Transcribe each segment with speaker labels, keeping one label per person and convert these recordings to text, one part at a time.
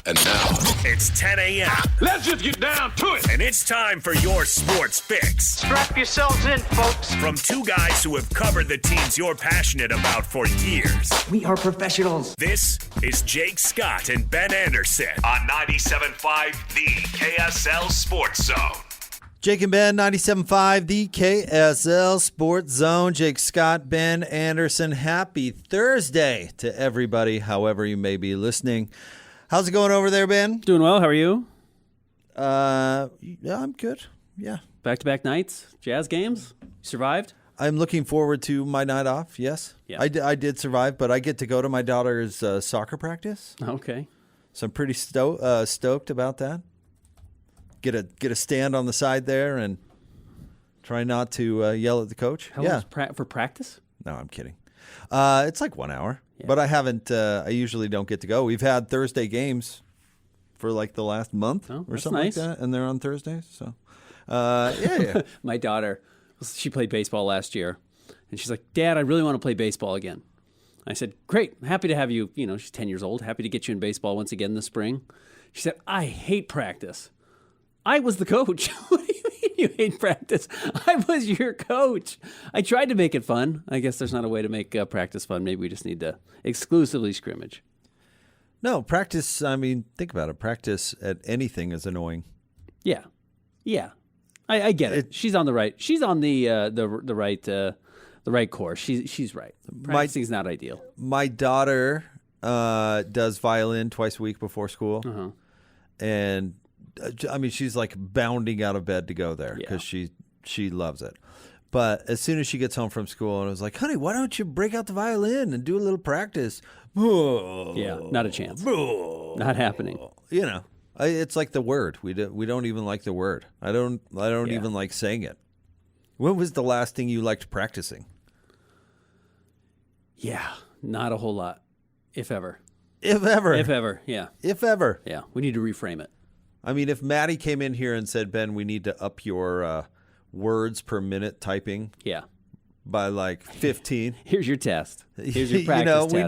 Speaker 1: And now,
Speaker 2: it's 10 a.m.
Speaker 3: Let's just get down to it.
Speaker 2: And it's time for your sports fix.
Speaker 4: Strap yourselves in, folks.
Speaker 2: From two guys who have covered the teams you're passionate about for years.
Speaker 4: We are professionals.
Speaker 2: This is Jake Scott and Ben Anderson on 97.5 The KSL Sports Zone.
Speaker 5: Jake and Ben, 97.5 The KSL Sports Zone. Jake Scott, Ben Anderson. Happy Thursday to everybody, however you may be listening. How's it going over there, Ben?
Speaker 6: Doing well. How are you?
Speaker 5: Yeah, I'm good. Yeah.
Speaker 6: Back-to-back nights, Jazz games. Survived?
Speaker 5: I'm looking forward to my night off, yes.
Speaker 6: Yeah.
Speaker 5: I did survive, but I get to go to my daughter's soccer practice.
Speaker 6: Okay.
Speaker 5: So I'm pretty stoked about that. Get a stand on the side there and try not to yell at the coach.
Speaker 6: How long is for practice?
Speaker 5: No, I'm kidding. It's like 1 hour, but I haven't. I usually don't get to go. We've had Thursday games for like the last month or something
Speaker 6: nice.
Speaker 5: like that, and they're on Thursdays. So, yeah.
Speaker 6: My daughter, she played baseball last year, and she's like, "Dad, I really want to play baseball again." I said, "Great, happy to have you." You know, she's 10 years old. Happy to get you in baseball once again this spring. She said, "I hate practice." I was the coach. What do you mean you hate practice? I was your coach. I tried to make it fun. I guess there's not a way to make practice fun. Maybe we just need to exclusively scrimmage.
Speaker 5: No, practice, I mean, think about it. Practice at anything is annoying.
Speaker 6: Yeah. I get it. She's on the right. She's on the right course. She's right. Practicing is not ideal.
Speaker 5: My daughter does violin twice a week before school. And I mean, she's like bounding out of bed to go there because she loves it. But as soon as she gets home from school, and I was like, "Honey, why don't you break out the violin and do a little practice?"
Speaker 6: Yeah, not a chance. Not happening.
Speaker 5: You know, it's like the word. We don't even like the word. I don't even like saying it. When was the last thing you liked practicing?
Speaker 6: Yeah, not a whole lot, if ever.
Speaker 5: If ever.
Speaker 6: Yeah.
Speaker 5: If ever.
Speaker 6: Yeah, we need to reframe it.
Speaker 5: I mean, if Maddie came in here and said, "Ben, we need to up your words per minute typing by like 15."
Speaker 6: Here's your test. Here's your practice test.
Speaker 5: We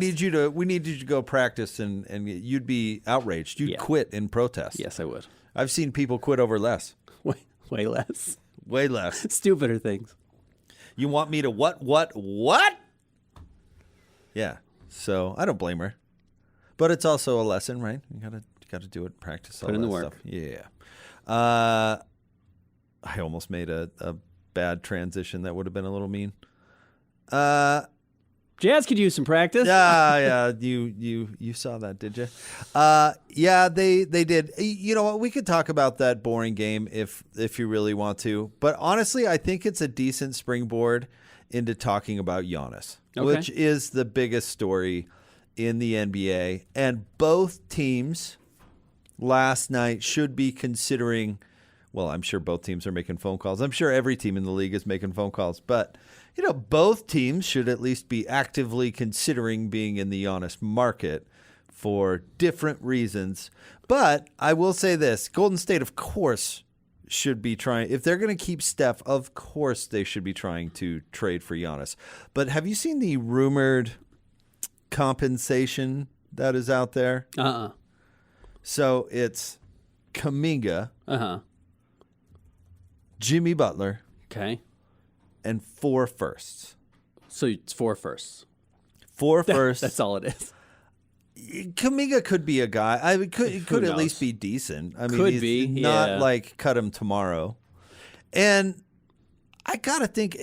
Speaker 5: need you to go practice, and you'd be outraged. You'd quit in protest.
Speaker 6: Yes, I would.
Speaker 5: I've seen people quit over less.
Speaker 6: Way less.
Speaker 5: Way less.
Speaker 6: Stupider things.
Speaker 5: You want me to what? Yeah. So I don't blame her. But it's also a lesson, right? You gotta do it, practice all
Speaker 6: Put in
Speaker 5: that
Speaker 6: the work.
Speaker 5: Stuff. Yeah. I almost made a bad transition that would have been a little mean.
Speaker 6: Jazz could use some practice.
Speaker 5: Yeah. You saw that, did you? Yeah, they did. You know what? We could talk about that boring game if you really want to. But honestly, I think it's a decent springboard into talking about Giannis, which is the biggest story in the NBA. And both teams last night should be considering, well, I'm sure both teams are making phone calls. I'm sure every team in the league is making phone calls. But, you know, both teams should at least be actively considering being in the Giannis market for different reasons. But I will say this. Golden State, of course, should be trying. If they're going to keep Steph, of course they should be trying to trade for Giannis. But have you seen the rumored compensation that is out there? So it's Kuminga, Jimmy Butler, and 4 firsts.
Speaker 6: So it's 4 firsts.
Speaker 5: 4 firsts.
Speaker 6: That's all it is.
Speaker 5: Kuminga could be a guy. It could at least be decent. I mean, he's not like cut him tomorrow. And I gotta think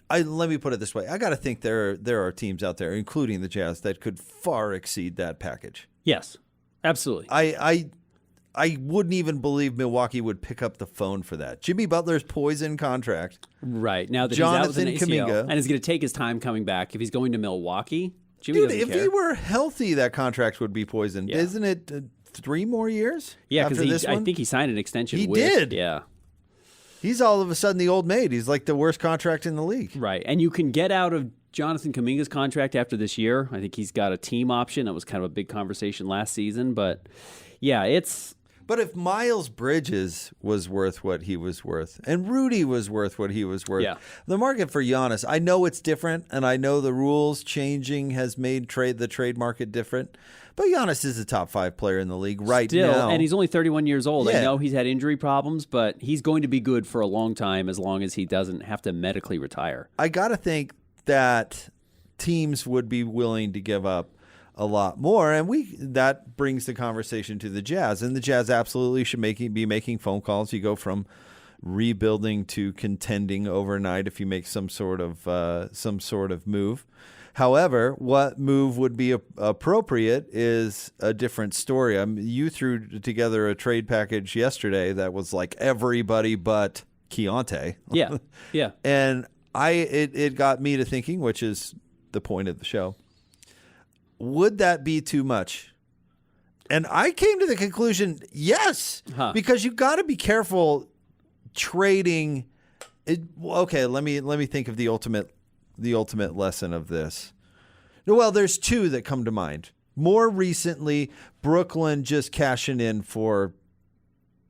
Speaker 5: let me put it this way. I gotta think there are teams out there, including the Jazz, that could far exceed that package.
Speaker 6: Yes, absolutely.
Speaker 5: I wouldn't even believe Milwaukee would pick up the phone for that. Jimmy Butler's poison contract.
Speaker 6: Right. Now that
Speaker 5: Jonathan
Speaker 6: he's out with an ACL,
Speaker 5: Kuminga.
Speaker 6: and it's going to take his time coming back. If he's going to Milwaukee, Jimmy
Speaker 5: Dude,
Speaker 6: doesn't
Speaker 5: if
Speaker 6: care.
Speaker 5: he were healthy, that contract would be poisoned.
Speaker 6: Yeah.
Speaker 5: Isn't it 3 more years?
Speaker 6: Yeah,
Speaker 5: because
Speaker 6: I think he signed an extension.
Speaker 5: He did.
Speaker 6: Yeah.
Speaker 5: He's all of a sudden the old maid. He's like the worst contract in the league.
Speaker 6: Right. And you can get out of Jonathan Kuminga's contract after this year. I think he's got a team option. That was kind of a big conversation last season. But, yeah, it's...
Speaker 5: But if Miles Bridges was worth what he was worth, and Rudy was worth what he was worth, the market for Giannis, I know it's different, and I know the rules changing has made the trade market different. But Giannis is a top 5 player in the league right
Speaker 6: Still,
Speaker 5: now.
Speaker 6: and he's only 31 years old.
Speaker 5: Yeah.
Speaker 6: I know he's had injury problems, but he's going to be good for a long time as long as he doesn't have to medically retire.
Speaker 5: I got to think that teams would be willing to give up a lot more, and that brings the conversation to the Jazz, and the Jazz absolutely should be making phone calls. You go from rebuilding to contending overnight if you make some sort of move. However, what move would be appropriate is a different story. You threw together a trade package yesterday that was like everybody but Keontae.
Speaker 6: Yeah, yeah.
Speaker 5: And it got me to thinking, which is the point of the show, would that be too much? And I came to the conclusion, yes, because you got to be careful trading. Okay, let me think of the ultimate lesson of this. Well, there's 2 that come to mind. More recently, Brooklyn just cashing in for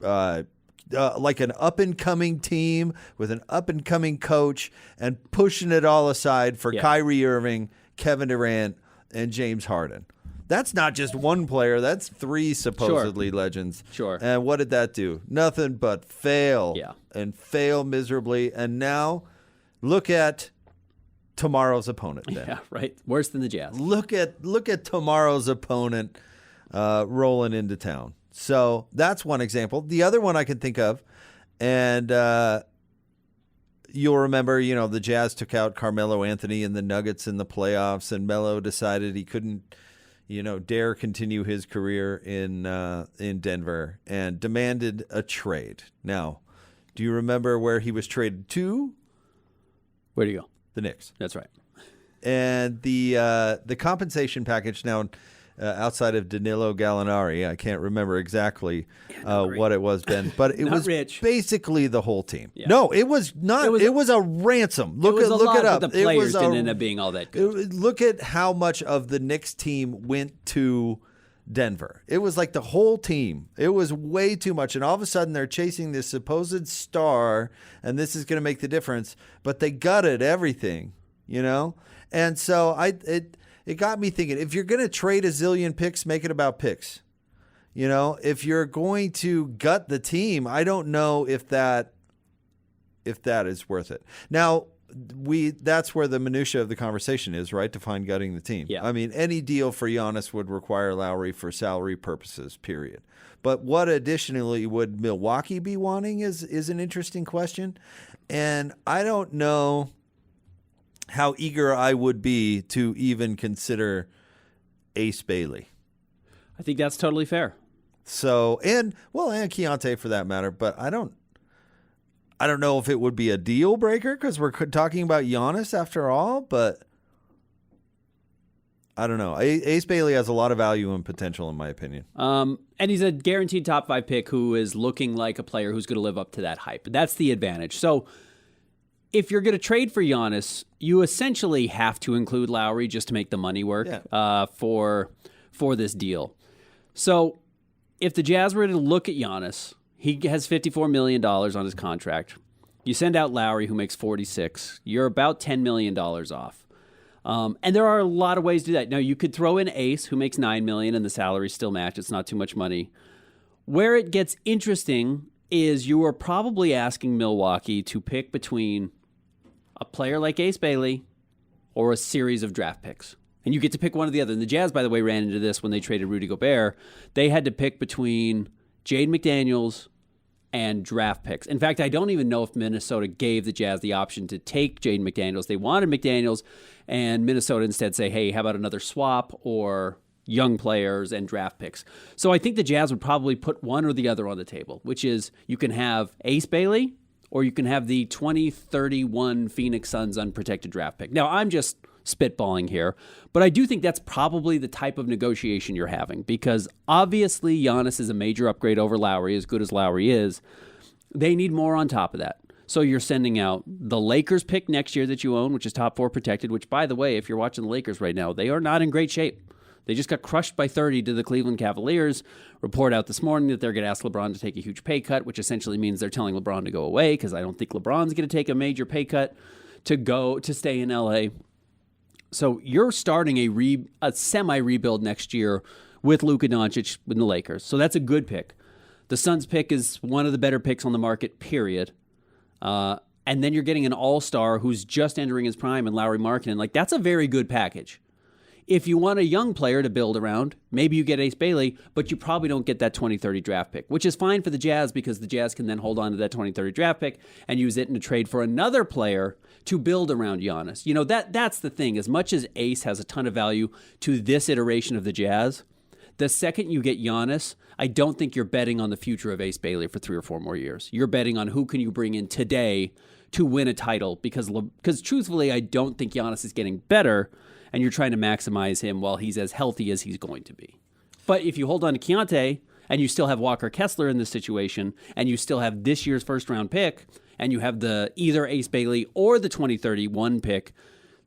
Speaker 5: like an up-and-coming team with an up-and-coming coach and pushing it all aside for Kyrie Irving, Kevin Durant, and James Harden. That's not just one player. That's 3 supposedly legends.
Speaker 6: Sure.
Speaker 5: And what did that do? Nothing but fail.
Speaker 6: Yeah.
Speaker 5: And fail miserably. And now look at tomorrow's opponent then.
Speaker 6: Yeah, right. Worse than the Jazz.
Speaker 5: Look at tomorrow's opponent rolling into town. So that's one example. The other one I can think of, and you'll remember, the Jazz took out Carmelo Anthony and the Nuggets in the playoffs, and Melo decided he couldn't, dare continue his career in Denver and demanded a trade. Now, do you remember where he was traded to?
Speaker 6: Where do you go?
Speaker 5: The Knicks.
Speaker 6: That's right.
Speaker 5: And the compensation package now, outside of Danilo Gallinari, I can't remember exactly what it was, Ben, but it was
Speaker 6: rich.
Speaker 5: Basically the whole team.
Speaker 6: Yeah.
Speaker 5: No, it was not. It was a ransom. Look it up.
Speaker 6: But the players didn't end up being all that good.
Speaker 5: Look at how much of the Knicks team went to Denver. It was like the whole team. It was way too much. And all of a sudden they're chasing this supposed star, and this is going to make the difference. But they gutted everything, And so it got me thinking, if you're going to trade a zillion picks, make it about picks. If you're going to gut the team, I don't know if that is worth it. Now, that's where the minutia of the conversation is, right? To find gutting the team.
Speaker 6: Yeah.
Speaker 5: I mean, any deal for Giannis would require Lowry for salary purposes, period. But what additionally would Milwaukee be wanting is an interesting question. And I don't know how eager I would be to even consider Ace Bailey.
Speaker 6: I think that's totally fair.
Speaker 5: So, and Keontae for that matter, but I don't know if it would be a deal breaker because we're talking about Giannis after all, but I don't know. Ace Bailey has a lot of value and potential in my opinion.
Speaker 6: And he's a guaranteed top 5 pick who is looking like a player who's going to live up to that hype. That's the advantage. So if you're going to trade for Giannis, you essentially have to include Lowry just to make the money work for this deal. So if the Jazz were to look at Giannis, he has $54 million on his contract. You send out Lowry, who makes $46. You're about $10 million off. And there are a lot of ways to do that. Now, you could throw in Ace, who makes $9 million, and the salaries still match. It's not too much money. Where it gets interesting is you are probably asking Milwaukee to pick between a player like Ace Bailey or a series of draft picks. And you get to pick one or the other. And the Jazz, by the way, ran into this when they traded Rudy Gobert. They had to pick between Jaden McDaniels and draft picks. In fact, I don't even know if Minnesota gave the Jazz the option to take Jaden McDaniels. They wanted McDaniels, and Minnesota instead say, hey, how about another swap or young players and draft picks? So I think the Jazz would probably put one or the other on the table, which is you can have Ace Bailey or you can have the 2031 Phoenix Suns unprotected draft pick. Now, I'm just spitballing here, but I do think that's probably the type of negotiation you're having because obviously Giannis is a major upgrade over Lowry, as good as Lowry is. They need more on top of that. So you're sending out the Lakers pick next year that you own, which is top 4 protected, which, by the way, if you're watching the Lakers right now, they are not in great shape. They just got crushed by 30 to the Cleveland Cavaliers. Report out this morning that they're going to ask LeBron to take a huge pay cut, which essentially means they're telling LeBron to go away because I don't think LeBron's going to take a major pay cut to stay in LA. So you're starting a semi-rebuild next year with Luka Doncic in the Lakers. So that's a good pick. The Suns pick is one of the better picks on the market, period. And then you're getting an all-star who's just entering his prime in Lauri Markkanen. Like, that's a very good package. If you want a young player to build around, maybe you get Ace Bailey, but you probably don't get that 2030 draft pick, which is fine for the Jazz because the Jazz can then hold on to that 2030 draft pick and use it in a trade for another player to build around Giannis. You know, that's the thing. As much as Ace has a ton of value to this iteration of the Jazz, the second you get Giannis, I don't think you're betting on the future of Ace Bailey for 3 or 4 more years. You're betting on who can you bring in today to win a title because truthfully, I don't think Giannis is getting better, and you're trying to maximize him while he's as healthy as he's going to be. But if you hold on to Keontae and you still have Walker Kessler in this situation and you still have this year's first-round pick and you have the either Ace Bailey or the 2031 pick,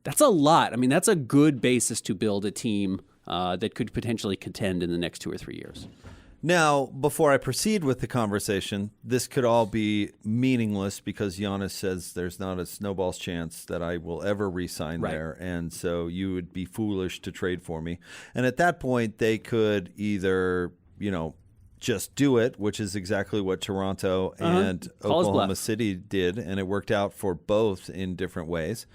Speaker 6: that's a lot. I mean, that's a good basis to build a team that could potentially contend in the next 2 or 3 years.
Speaker 5: Now, before I proceed with the conversation, this could all be meaningless because Giannis says there's not a snowball's chance that I will ever re-sign there, and so you would be foolish to trade for me. And at that point, they could either, just do it, which is exactly what Toronto and Oklahoma City did, and it worked out for both in different ways.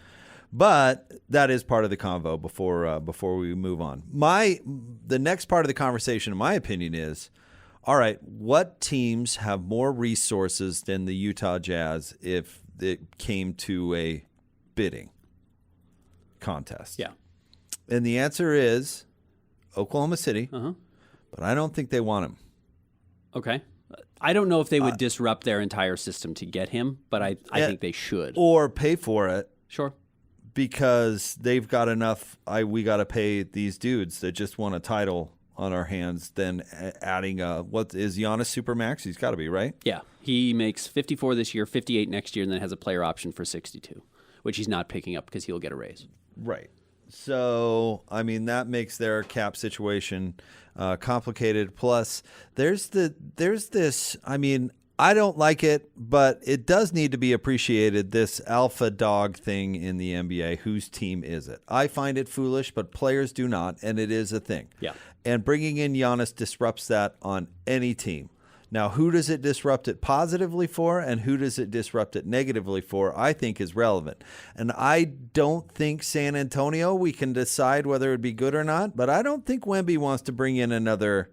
Speaker 5: But that is part of the convo before we move on. The next part of the conversation, in my opinion, is, all right, what teams have more resources than the Utah Jazz if it came to a bidding contest?
Speaker 6: Yeah.
Speaker 5: And the answer is Oklahoma City, but I don't think they want him.
Speaker 6: Okay. I don't know if they would disrupt their entire system to get him, but I think they should.
Speaker 5: Or pay for it.
Speaker 6: Sure.
Speaker 5: Because they've got enough, we got to pay these dudes that just won a title on our hands, then adding what is Giannis Supermax? He's got to be, right?
Speaker 6: Yeah. He makes 54 this year, 58 next year, and then has a player option for 62, which he's not picking up because he'll get a raise.
Speaker 5: Right. So, I mean, that makes their cap situation complicated. Plus, there's this, I mean, I don't like it, but it does need to be appreciated, this alpha dog thing in the NBA. Whose team is it? I find it foolish, but players do not, and it is a thing.
Speaker 6: Yeah.
Speaker 5: And bringing in Giannis disrupts that on any team. Now, who does it disrupt it positively for, and who does it disrupt it negatively for, I think is relevant. And I don't think San Antonio, we can decide whether it would be good or not, but I don't think Wemby wants to bring in another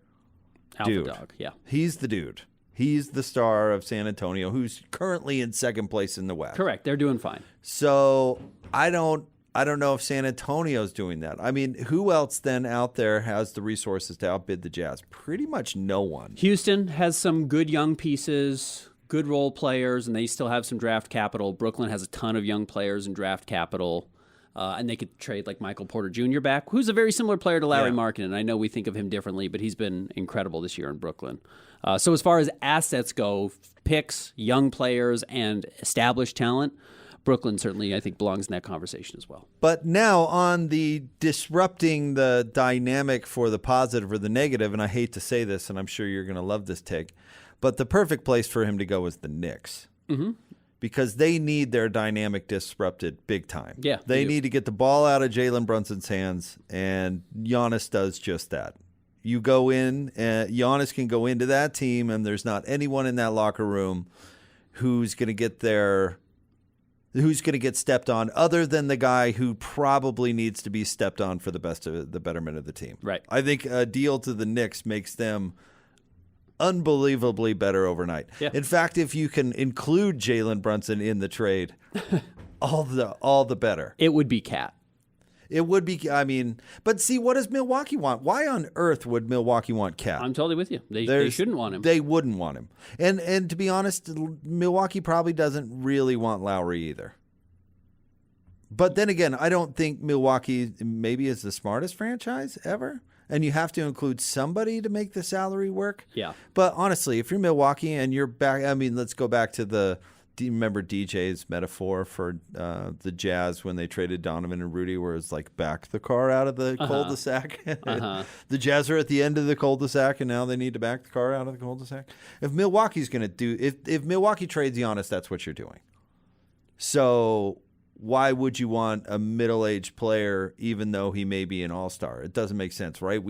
Speaker 5: dude.
Speaker 6: Alpha dog, yeah.
Speaker 5: He's the dude. He's the star of San Antonio, who's currently in second place in the West.
Speaker 6: Correct. They're doing fine.
Speaker 5: So I don't know if San Antonio's doing that. I mean, who else then out there has the resources to outbid the Jazz? Pretty much no one.
Speaker 6: Houston has some good young pieces, good role players, and they still have some draft capital. Brooklyn has a ton of young players and draft capital. And they could trade like Michael Porter Jr. back, who's a very similar player to Lauri Markkanen. I know we think of him differently, but he's been incredible this year in Brooklyn. So as far as assets go, picks, young players, and established talent, Brooklyn certainly, I think, belongs in that conversation as well.
Speaker 5: But now on the disrupting the dynamic for the positive or the negative, and I hate to say this, and I'm sure you're going to love this take, but the perfect place for him to go is the Knicks. Mm-hmm. Because they need their dynamic disrupted big time.
Speaker 6: Yeah,
Speaker 5: they need to get the ball out of Jalen Brunson's hands, and Giannis does just that. You go in, Giannis can go into that team, and there's not anyone in that locker room who's going to get stepped on, other than the guy who probably needs to be stepped on for the betterment of the team.
Speaker 6: Right.
Speaker 5: I think a deal to the Knicks makes them unbelievably better overnight.
Speaker 6: Yeah.
Speaker 5: In fact, if you can include Jalen Brunson in the trade, all the better.
Speaker 6: It would be Cat.
Speaker 5: It would be. I mean, but see, what does Milwaukee want? Why on earth would Milwaukee want Cat?
Speaker 6: I'm totally with you. They shouldn't want him.
Speaker 5: They wouldn't want him. And to be honest, Milwaukee probably doesn't really want Lowry either. But then again, I don't think Milwaukee maybe is the smartest franchise ever. And you have to include somebody to make the salary work.
Speaker 6: Yeah.
Speaker 5: But honestly, if you're Milwaukee and you're back, I mean, let's go back to do you remember DJ's metaphor for the Jazz when they traded Donovan and Rudy, where it's like back the car out of the cul-de-sac? The Jazz are at the end of the cul-de-sac, and now they need to back the car out of the cul-de-sac. If Milwaukee's going to if Milwaukee trades Giannis, that's what you're doing. So why would you want a middle-aged player even though he may be an all-star? It doesn't make sense, right?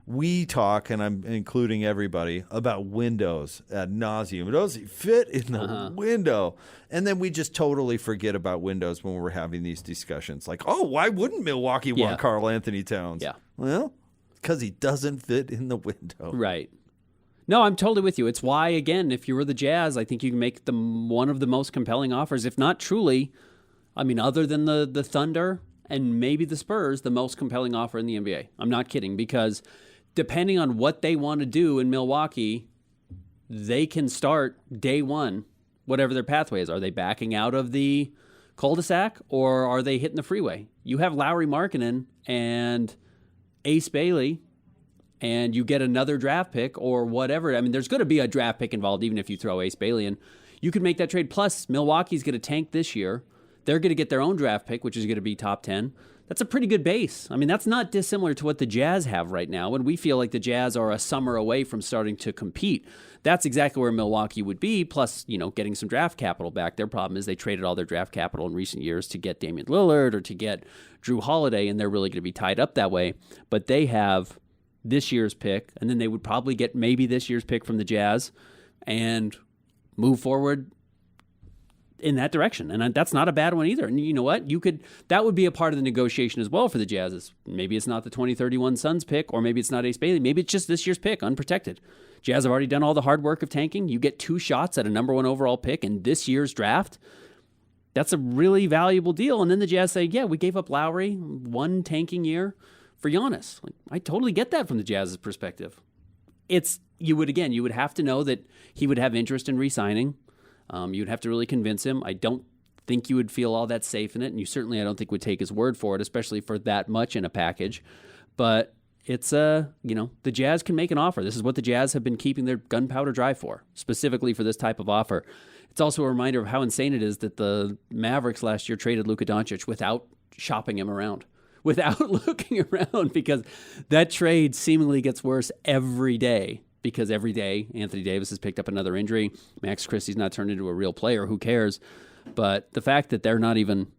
Speaker 5: we talk, and I'm including everybody, about windows ad nauseum. Does he fit in the window? And then we just totally forget about windows when we're having these discussions. Like, oh, why wouldn't Milwaukee want Karl Anthony Towns?
Speaker 6: Yeah.
Speaker 5: Well, because he doesn't fit in the window.
Speaker 6: Right. No, I'm totally with you. It's why, again, if you were the Jazz, I think you can make them one of the most compelling offers, if not truly, I mean, other than the Thunder and maybe the Spurs, the most compelling offer in the NBA. I'm not kidding, because depending on what they want to do in Milwaukee, they can start day one, whatever their pathway is. Are they backing out of the cul-de-sac, or are they hitting the freeway? You have Lauri Markkanen and Ace Bailey, and you get another draft pick or whatever. I mean, there's going to be a draft pick involved, even if you throw Ace Bailey in. You could make that trade. Plus, Milwaukee's going to tank this year. They're going to get their own draft pick, which is going to be top 10. That's a pretty good base. I mean, that's not dissimilar to what the Jazz have right now, and we feel like the Jazz are a summer away from starting to compete. That's exactly where Milwaukee would be, plus, getting some draft capital back. Their problem is they traded all their draft capital in recent years to get Damian Lillard or to get Drew Holiday, and they're really going to be tied up that way. But they have this year's pick, and then they would probably get maybe this year's pick from the Jazz and move forward in that direction. And that's not a bad one either. And you know what? That would be a part of the negotiation as well for the Jazz. Maybe it's not the 2031 Suns pick, or maybe it's not Ace Bailey. Maybe it's just this year's pick, unprotected. Jazz have already done all the hard work of tanking. You get 2 shots at a number 1 overall pick in this year's draft. That's a really valuable deal. And then the Jazz say, yeah, we gave up Lowry 1 tanking year for Giannis. I totally get that from the Jazz's perspective. You would have to know that he would have interest in re-signing. You'd have to really convince him. I don't think you would feel all that safe in it, and you certainly, I don't think, would take his word for it, especially for that much in a package. But it's, the Jazz can make an offer. This is what the Jazz have been keeping their gunpowder dry for, specifically for this type of offer. It's also a reminder of how insane it is that the Mavericks last year traded Luka Doncic without shopping him around, without looking around, because that trade seemingly gets worse every day. Because every day Anthony Davis has picked up another injury. Max Christie's not turned into a real player. Who cares? But the fact that they're not even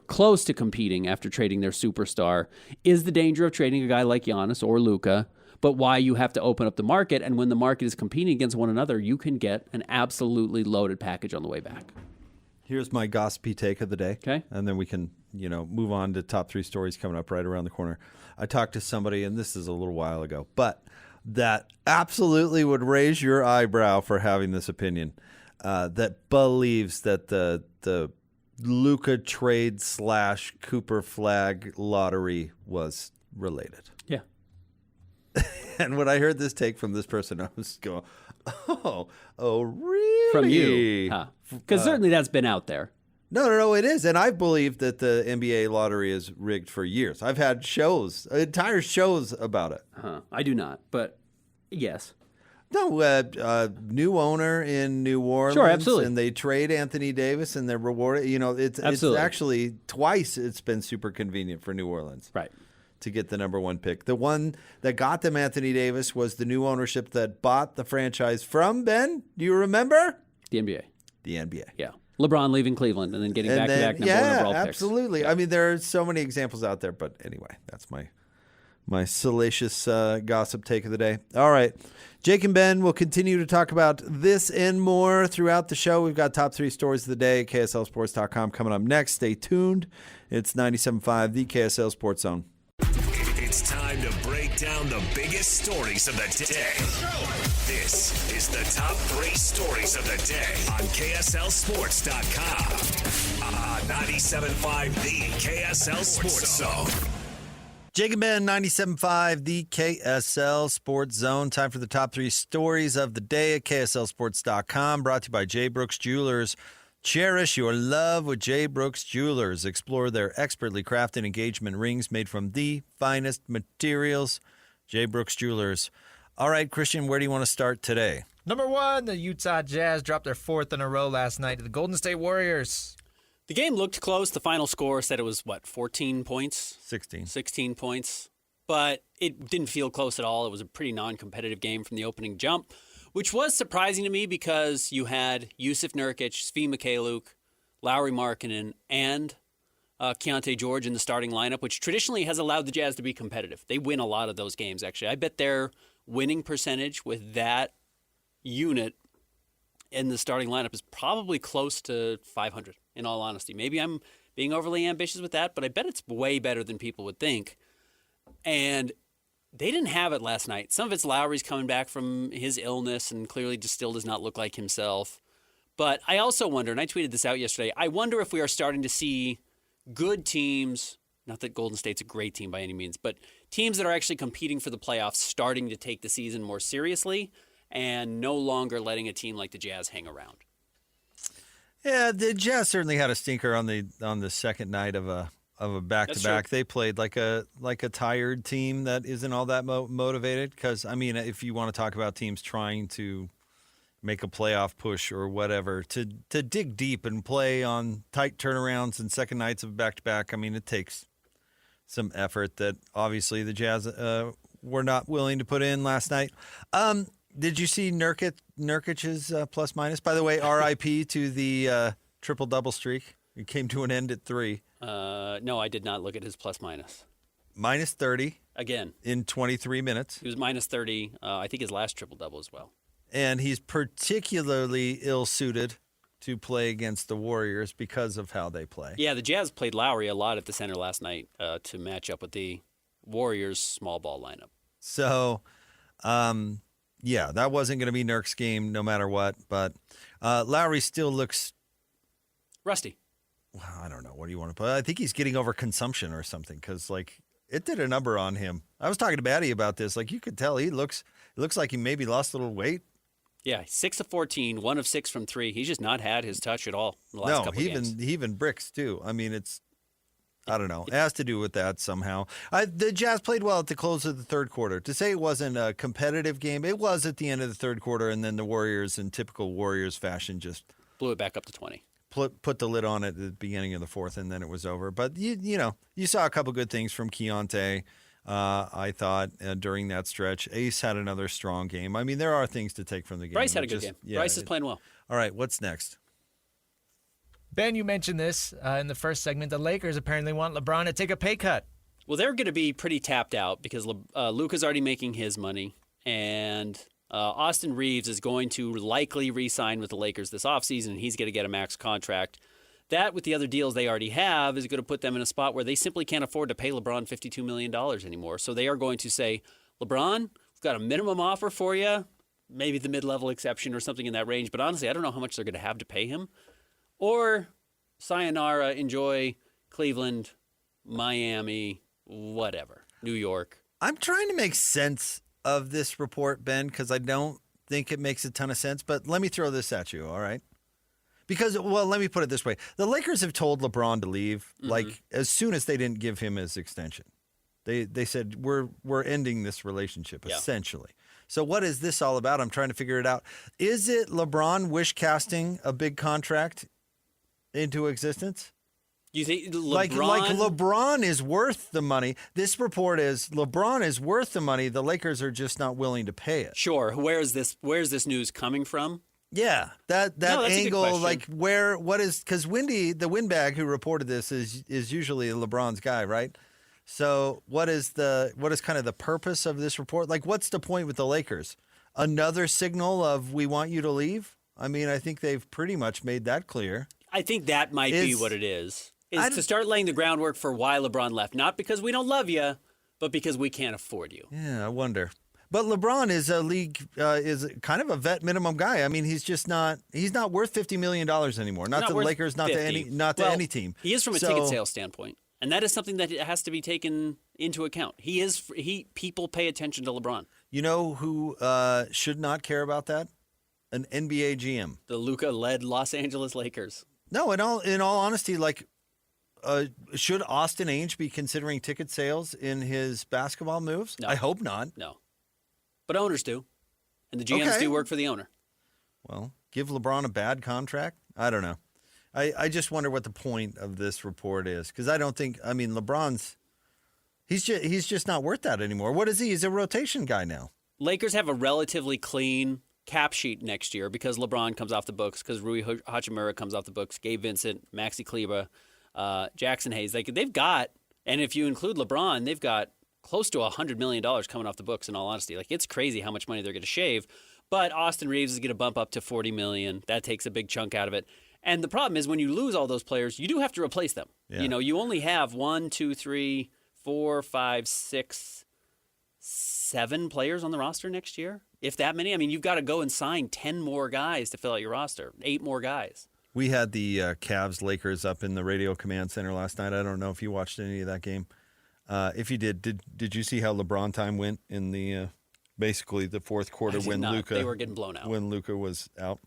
Speaker 6: close to competing after trading their superstar is the danger of trading a guy like Giannis or Luka, but why you have to open up the market. And when the market is competing against one another, you can get an absolutely loaded package on the way back.
Speaker 5: Here's my gossipy take of the day.
Speaker 6: Okay.
Speaker 5: And then we can, move on to top 3 stories coming up right around the corner. I talked to somebody, and this is a little while ago, but that absolutely would raise your eyebrow for having this opinion, that believes that the Luka trade / Cooper Flag lottery was related.
Speaker 6: Yeah.
Speaker 5: And when I heard this take from this person, I was going, oh, really?
Speaker 6: From you. Because certainly that's been out there.
Speaker 5: No, it is. And I believe that the NBA lottery is rigged for years. I've had entire shows about it.
Speaker 6: I do not, but yes.
Speaker 5: No, new owner in New Orleans.
Speaker 6: Sure, absolutely.
Speaker 5: And they trade Anthony Davis and they're rewarded. It's actually twice it's been super convenient for New Orleans.
Speaker 6: Right.
Speaker 5: To get the number 1 pick. The one that got them Anthony Davis was the new ownership that bought the franchise from Ben. Do you remember?
Speaker 6: The NBA.
Speaker 5: The NBA.
Speaker 6: Yeah. LeBron leaving Cleveland and then getting back-to-back number 1 overall picks.
Speaker 5: Absolutely.
Speaker 6: Yeah.
Speaker 5: I mean, there are so many examples out there, but anyway, that's my salacious gossip take of the day. All right. Jake and Ben will continue to talk about this and more throughout the show. We've got top 3 stories of the day at KSLSports.com coming up next. Stay tuned. It's 97.5, the KSL Sports Zone.
Speaker 2: It's time to break down the biggest stories of the day. This is the top 3 stories of the day on KSLSports.com. 97.5, the KSL Sports Zone.
Speaker 5: Jake and Ben, 97.5, the KSL Sports Zone. Time for the top 3 stories of the day at KSLSports.com. Brought to you by J. Brooks Jewelers. Cherish your love with J. Brooks Jewelers. Explore their expertly crafted engagement rings made from the finest materials. J. Brooks Jewelers. All right, Christian, where do you want to start today?
Speaker 1: Number 1, the Utah Jazz dropped their 4th in a row last night to the Golden State Warriors.
Speaker 6: The game looked close. The final score said it was, 14 points?
Speaker 5: 16.
Speaker 6: 16 points. But it didn't feel close at all. It was a pretty non-competitive game from the opening jump, which was surprising to me because you had Yusuf Nurkic, Svi Mikhailiuk, Lauri Markkanen, and Keontae George in the starting lineup, which traditionally has allowed the Jazz to be competitive. They win a lot of those games, actually. I bet their winning percentage with that unit in the starting lineup is probably close to 500, in all honesty. Maybe I'm being overly ambitious with that, but I bet it's way better than people would think. And they didn't have it last night. Some of it's Lowry's coming back from his illness and clearly just still does not look like himself. But I also wonder, and I tweeted this out yesterday, I wonder if we are starting to see good teams, not that Golden State's a great team by any means, but teams that are actually competing for the playoffs starting to take the season more seriously and no longer letting a team like the Jazz hang around.
Speaker 5: Yeah, the Jazz certainly had a stinker on the second night of a back-to-back. They played like a tired team that isn't all that motivated. Because I mean, if you want to talk about teams trying to make a playoff push or whatever, to dig deep and play on tight turnarounds and second nights of back-to-back, I mean, it takes some effort that obviously the Jazz were not willing to put in last night. Did you see Nurkic's plus-minus? By the way, RIP to the triple-double streak. It came to an end at 3.
Speaker 6: No, I did not look at his plus-minus.
Speaker 5: Minus 30.
Speaker 6: Again.
Speaker 5: In 23 minutes.
Speaker 6: He was minus 30, I think his last triple-double as well.
Speaker 5: And he's particularly ill-suited to play against the Warriors because of how they play.
Speaker 6: Yeah, the Jazz played Lowry a lot at the center last night to match up with the Warriors' small ball lineup.
Speaker 5: So, yeah, that wasn't going to be Nurk's game no matter what. But Lowry still looks
Speaker 6: rusty.
Speaker 5: Well, I don't know. What do you want to put? I think he's getting over consumption or something because, like, it did a number on him. I was talking to Batty about this. Like, you could tell he looks like he maybe lost a little weight.
Speaker 6: Yeah, 6 of 14, 1 of 6 from 3. He's just not had his touch at all in the last couple of games.
Speaker 5: He even bricks too. I mean, I don't know. It has to do with that somehow. The Jazz played well at the close of the third quarter. To say it wasn't a competitive game, it was at the end of the third quarter, and then the Warriors, in typical Warriors fashion, just
Speaker 6: blew it back up to 20.
Speaker 5: Put the lid on it at the beginning of the fourth, and then it was over. But you saw a couple good things from Keontae. I thought during that stretch, Ace had another strong game. I mean, there are things to take from the game.
Speaker 6: Bryce had a good game. Yeah, Bryce is playing well.
Speaker 5: All right, what's next?
Speaker 1: Ben, you mentioned this in the first segment. The Lakers apparently want LeBron to take a pay cut.
Speaker 6: Well, they're going to be pretty tapped out because Luka's already making his money, and Austin Reeves is going to likely re-sign with the Lakers this offseason, and he's going to get a max contract. That, with the other deals they already have, is going to put them in a spot where they simply can't afford to pay LeBron $52 million anymore. So they are going to say, LeBron, we've got a minimum offer for you, maybe the mid-level exception or something in that range. But honestly, I don't know how much they're going to have to pay him. Or sayonara, enjoy Cleveland, Miami, whatever, New York.
Speaker 5: I'm trying to make sense of this report, Ben, because I don't think it makes a ton of sense. But let me throw this at you, all right? Because, well, let me put it this way. The Lakers have told LeBron to leave, like, as soon as they didn't give him his extension. They said, we're ending this relationship, essentially. So what is this all about? I'm trying to figure it out. Is it LeBron wish-casting a big contract into existence?
Speaker 6: You think LeBron...
Speaker 5: Like LeBron is worth the money. This report is LeBron is worth the money. The Lakers are just not willing to pay it.
Speaker 6: Sure. Where's this news coming from?
Speaker 5: Yeah, that angle, like what is, because Windy, the windbag who reported this is usually LeBron's guy, right? So what is kind of the purpose of this report? Like, what's the point with the Lakers? Another signal of we want you to leave? I mean, I think they've pretty much made that clear.
Speaker 6: I think that might be what it is to start laying the groundwork for why LeBron left. Not because we don't love you, but because we can't afford you.
Speaker 5: Yeah, I wonder. But LeBron is is kind of a vet minimum guy. I mean, he's not worth $50 million anymore. Not to the Lakers, not to any team.
Speaker 6: He is from a ticket sales standpoint, and that is something that has to be taken into account. People pay attention to LeBron.
Speaker 5: You know who should not care about that? An NBA GM.
Speaker 6: The Luka-led Los Angeles Lakers.
Speaker 5: No, in all honesty, like, should Austin Ainge be considering ticket sales in his basketball moves?
Speaker 6: No.
Speaker 5: I hope not.
Speaker 6: No. But owners do. And the GMs do work for the owner.
Speaker 5: Well, give LeBron a bad contract? I don't know. I just wonder what the point of this report is. Because I don't think, I mean, LeBron's, he's just not worth that anymore. What is he? He's a rotation guy now.
Speaker 6: Lakers have a relatively clean cap sheet next year because LeBron comes off the books, because Rui Hachimura comes off the books, Gabe Vincent, Maxi Kleber. Jackson Hayes. They've got, and if you include LeBron, they've got close to $100 million coming off the books, in all honesty. It's crazy how much money they're going to shave. But Austin Reeves is going to bump up to $40 million. That takes a big chunk out of it. And the problem is when you lose all those players, you do have to replace them.
Speaker 5: Yeah.
Speaker 6: You only have 1, 2, 3, 4, 5, 6, 7 players on the roster next year, if that many. I mean, you've got to go and sign 10 more guys to fill out your roster, 8 more guys.
Speaker 5: We had the Cavs Lakers up in the radio command center last night. I don't know if you watched any of that game. If you did you see how LeBron time went in the basically the fourth quarter when
Speaker 6: they were getting blown out
Speaker 5: when Luka was out?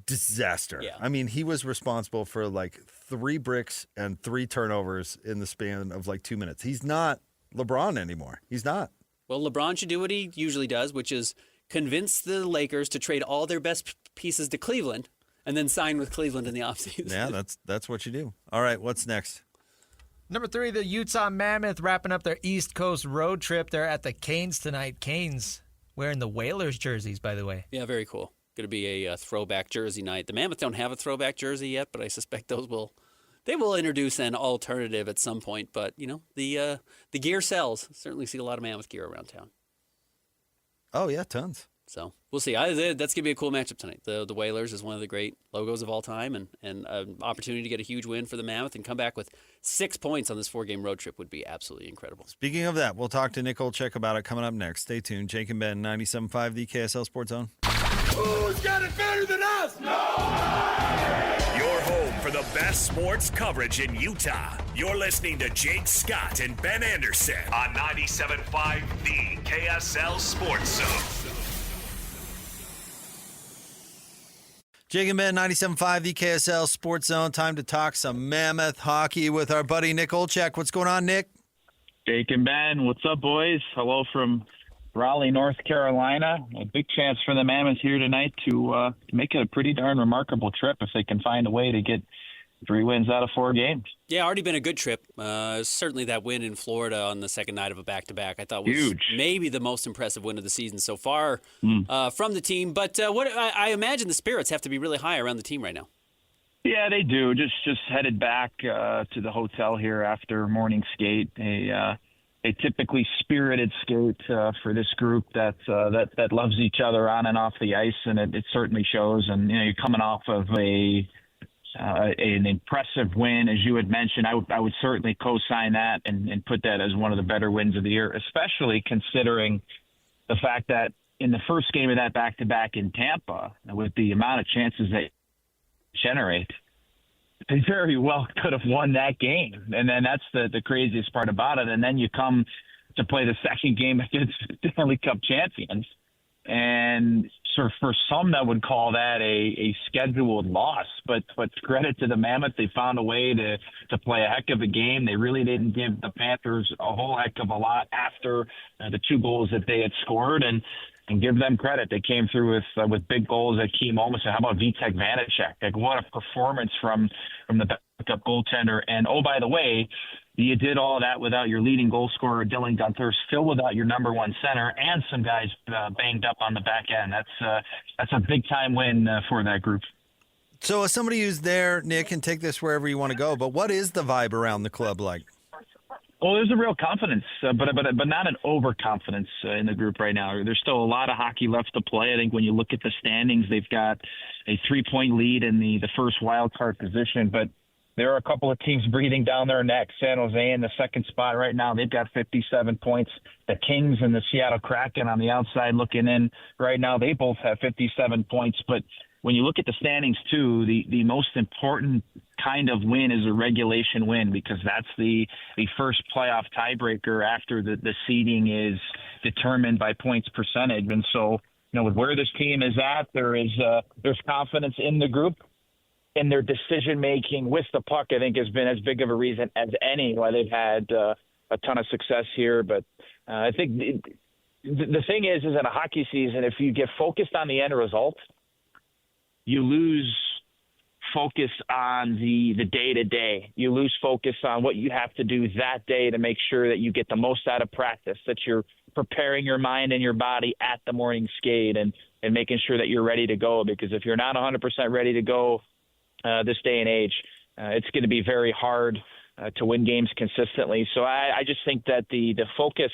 Speaker 5: Disaster.
Speaker 6: Yeah.
Speaker 5: I mean, he was responsible for 3 bricks and 3 turnovers in the span of 2 minutes. He's not LeBron anymore. He's not.
Speaker 6: Well, LeBron should do what he usually does, which is convince the Lakers to trade all their best pieces to Cleveland and then sign with Cleveland in the offseason.
Speaker 5: Yeah, that's what you do. All right, what's next?
Speaker 1: Number 3, the Utah Mammoth wrapping up their East Coast road trip. They're at the Canes tonight. Canes wearing the Whalers jerseys, by the way.
Speaker 6: Yeah, very cool. Going to be a throwback jersey night. The Mammoth don't have a throwback jersey yet, but I suspect they will introduce an alternative at some point. But the gear sells. Certainly see a lot of Mammoth gear around town.
Speaker 5: Oh yeah, tons.
Speaker 6: So we'll see. That's going to be a cool matchup tonight. The Whalers is one of the great logos of all time, and an opportunity to get a huge win for the Mammoth and come back with 6 points on this 4-game road trip would be absolutely incredible.
Speaker 5: Speaking of that, we'll talk to Nick Olczyk about it coming up next. Stay tuned. Jake and Ben, 97.5, the KSL Sports Zone.
Speaker 3: Who's got it better than us?
Speaker 2: Your home for the best sports coverage in Utah. You're listening to Jake Scott and Ben Anderson on 97.5, the KSL Sports Zone.
Speaker 5: Jake and Ben, 97.5, the KSL Sports Zone. Time to talk some Mammoth hockey with our buddy Nick Olczyk. What's going on, Nick?
Speaker 7: Jake and Ben, what's up, boys? Hello from Raleigh, North Carolina. A big chance for the Mammoths here tonight to make it a pretty darn remarkable trip if they can find a way to get 3 wins out of 4 games.
Speaker 6: Yeah, already been a good trip. Certainly that win in Florida on the second night of a back-to-back I thought was
Speaker 7: huge.
Speaker 6: Maybe the most impressive win of the season so far from the team. But I imagine the spirits have to be really high around the team right now.
Speaker 7: Yeah, they do. Just headed back to the hotel here after morning skate. A typically spirited skate for this group that loves each other on and off the ice, and it certainly shows. And you're coming off of an impressive win, as you had mentioned. I would certainly co-sign that and put that as one of the better wins of the year, especially considering the fact that in the first game of that back-to-back in Tampa, with the amount of chances they generate, they very well could have won that game. And then that's the craziest part about it. And then you come to play the second game against the Stanley Cup champions. And sort of for some that would call that a scheduled loss. But credit to the Mammoth, they found a way to play a heck of a game. They really didn't give the Panthers a whole heck of a lot after the 2 goals that they had scored. And give them credit. They came through with big goals at key moments. And how about Vitek Vanacek? What a performance from the backup goaltender. And, oh, by the way, you did all of that without your leading goal scorer, Dylan Gunther, still without your number 1 center, and some guys banged up on the back end. That's a big-time win for that group.
Speaker 5: So as somebody who's there, Nick, can take this wherever you want to go, but what is the vibe around the club like?
Speaker 7: Well, there's a real confidence, but not an overconfidence in the group right now. There's still a lot of hockey left to play. I think when you look at the standings, they've got a 3-point lead in the first wild card position, but there are a couple of teams breathing down their necks. San Jose in the second spot right now. They've got 57 points. The Kings and the Seattle Kraken on the outside looking in right now, they both have 57 points. But when you look at the standings, too, the most important kind of win is a regulation win, because that's the first playoff tiebreaker after the seeding is determined by points percentage. And so, with where this team is at, there's confidence in the group. And their decision-making with the puck, I think, has been as big of a reason as any why they've had a ton of success here. But I think the thing is in a hockey season, if you get focused on the end result, you lose focus on the day-to-day. You lose focus on what you have to do that day to make sure that you get the most out of practice, that you're preparing your mind and your body at the morning skate and making sure that you're ready to go. Because if you're not 100% ready to go, this day and age, it's going to be very hard to win games consistently. So I just think that the focus,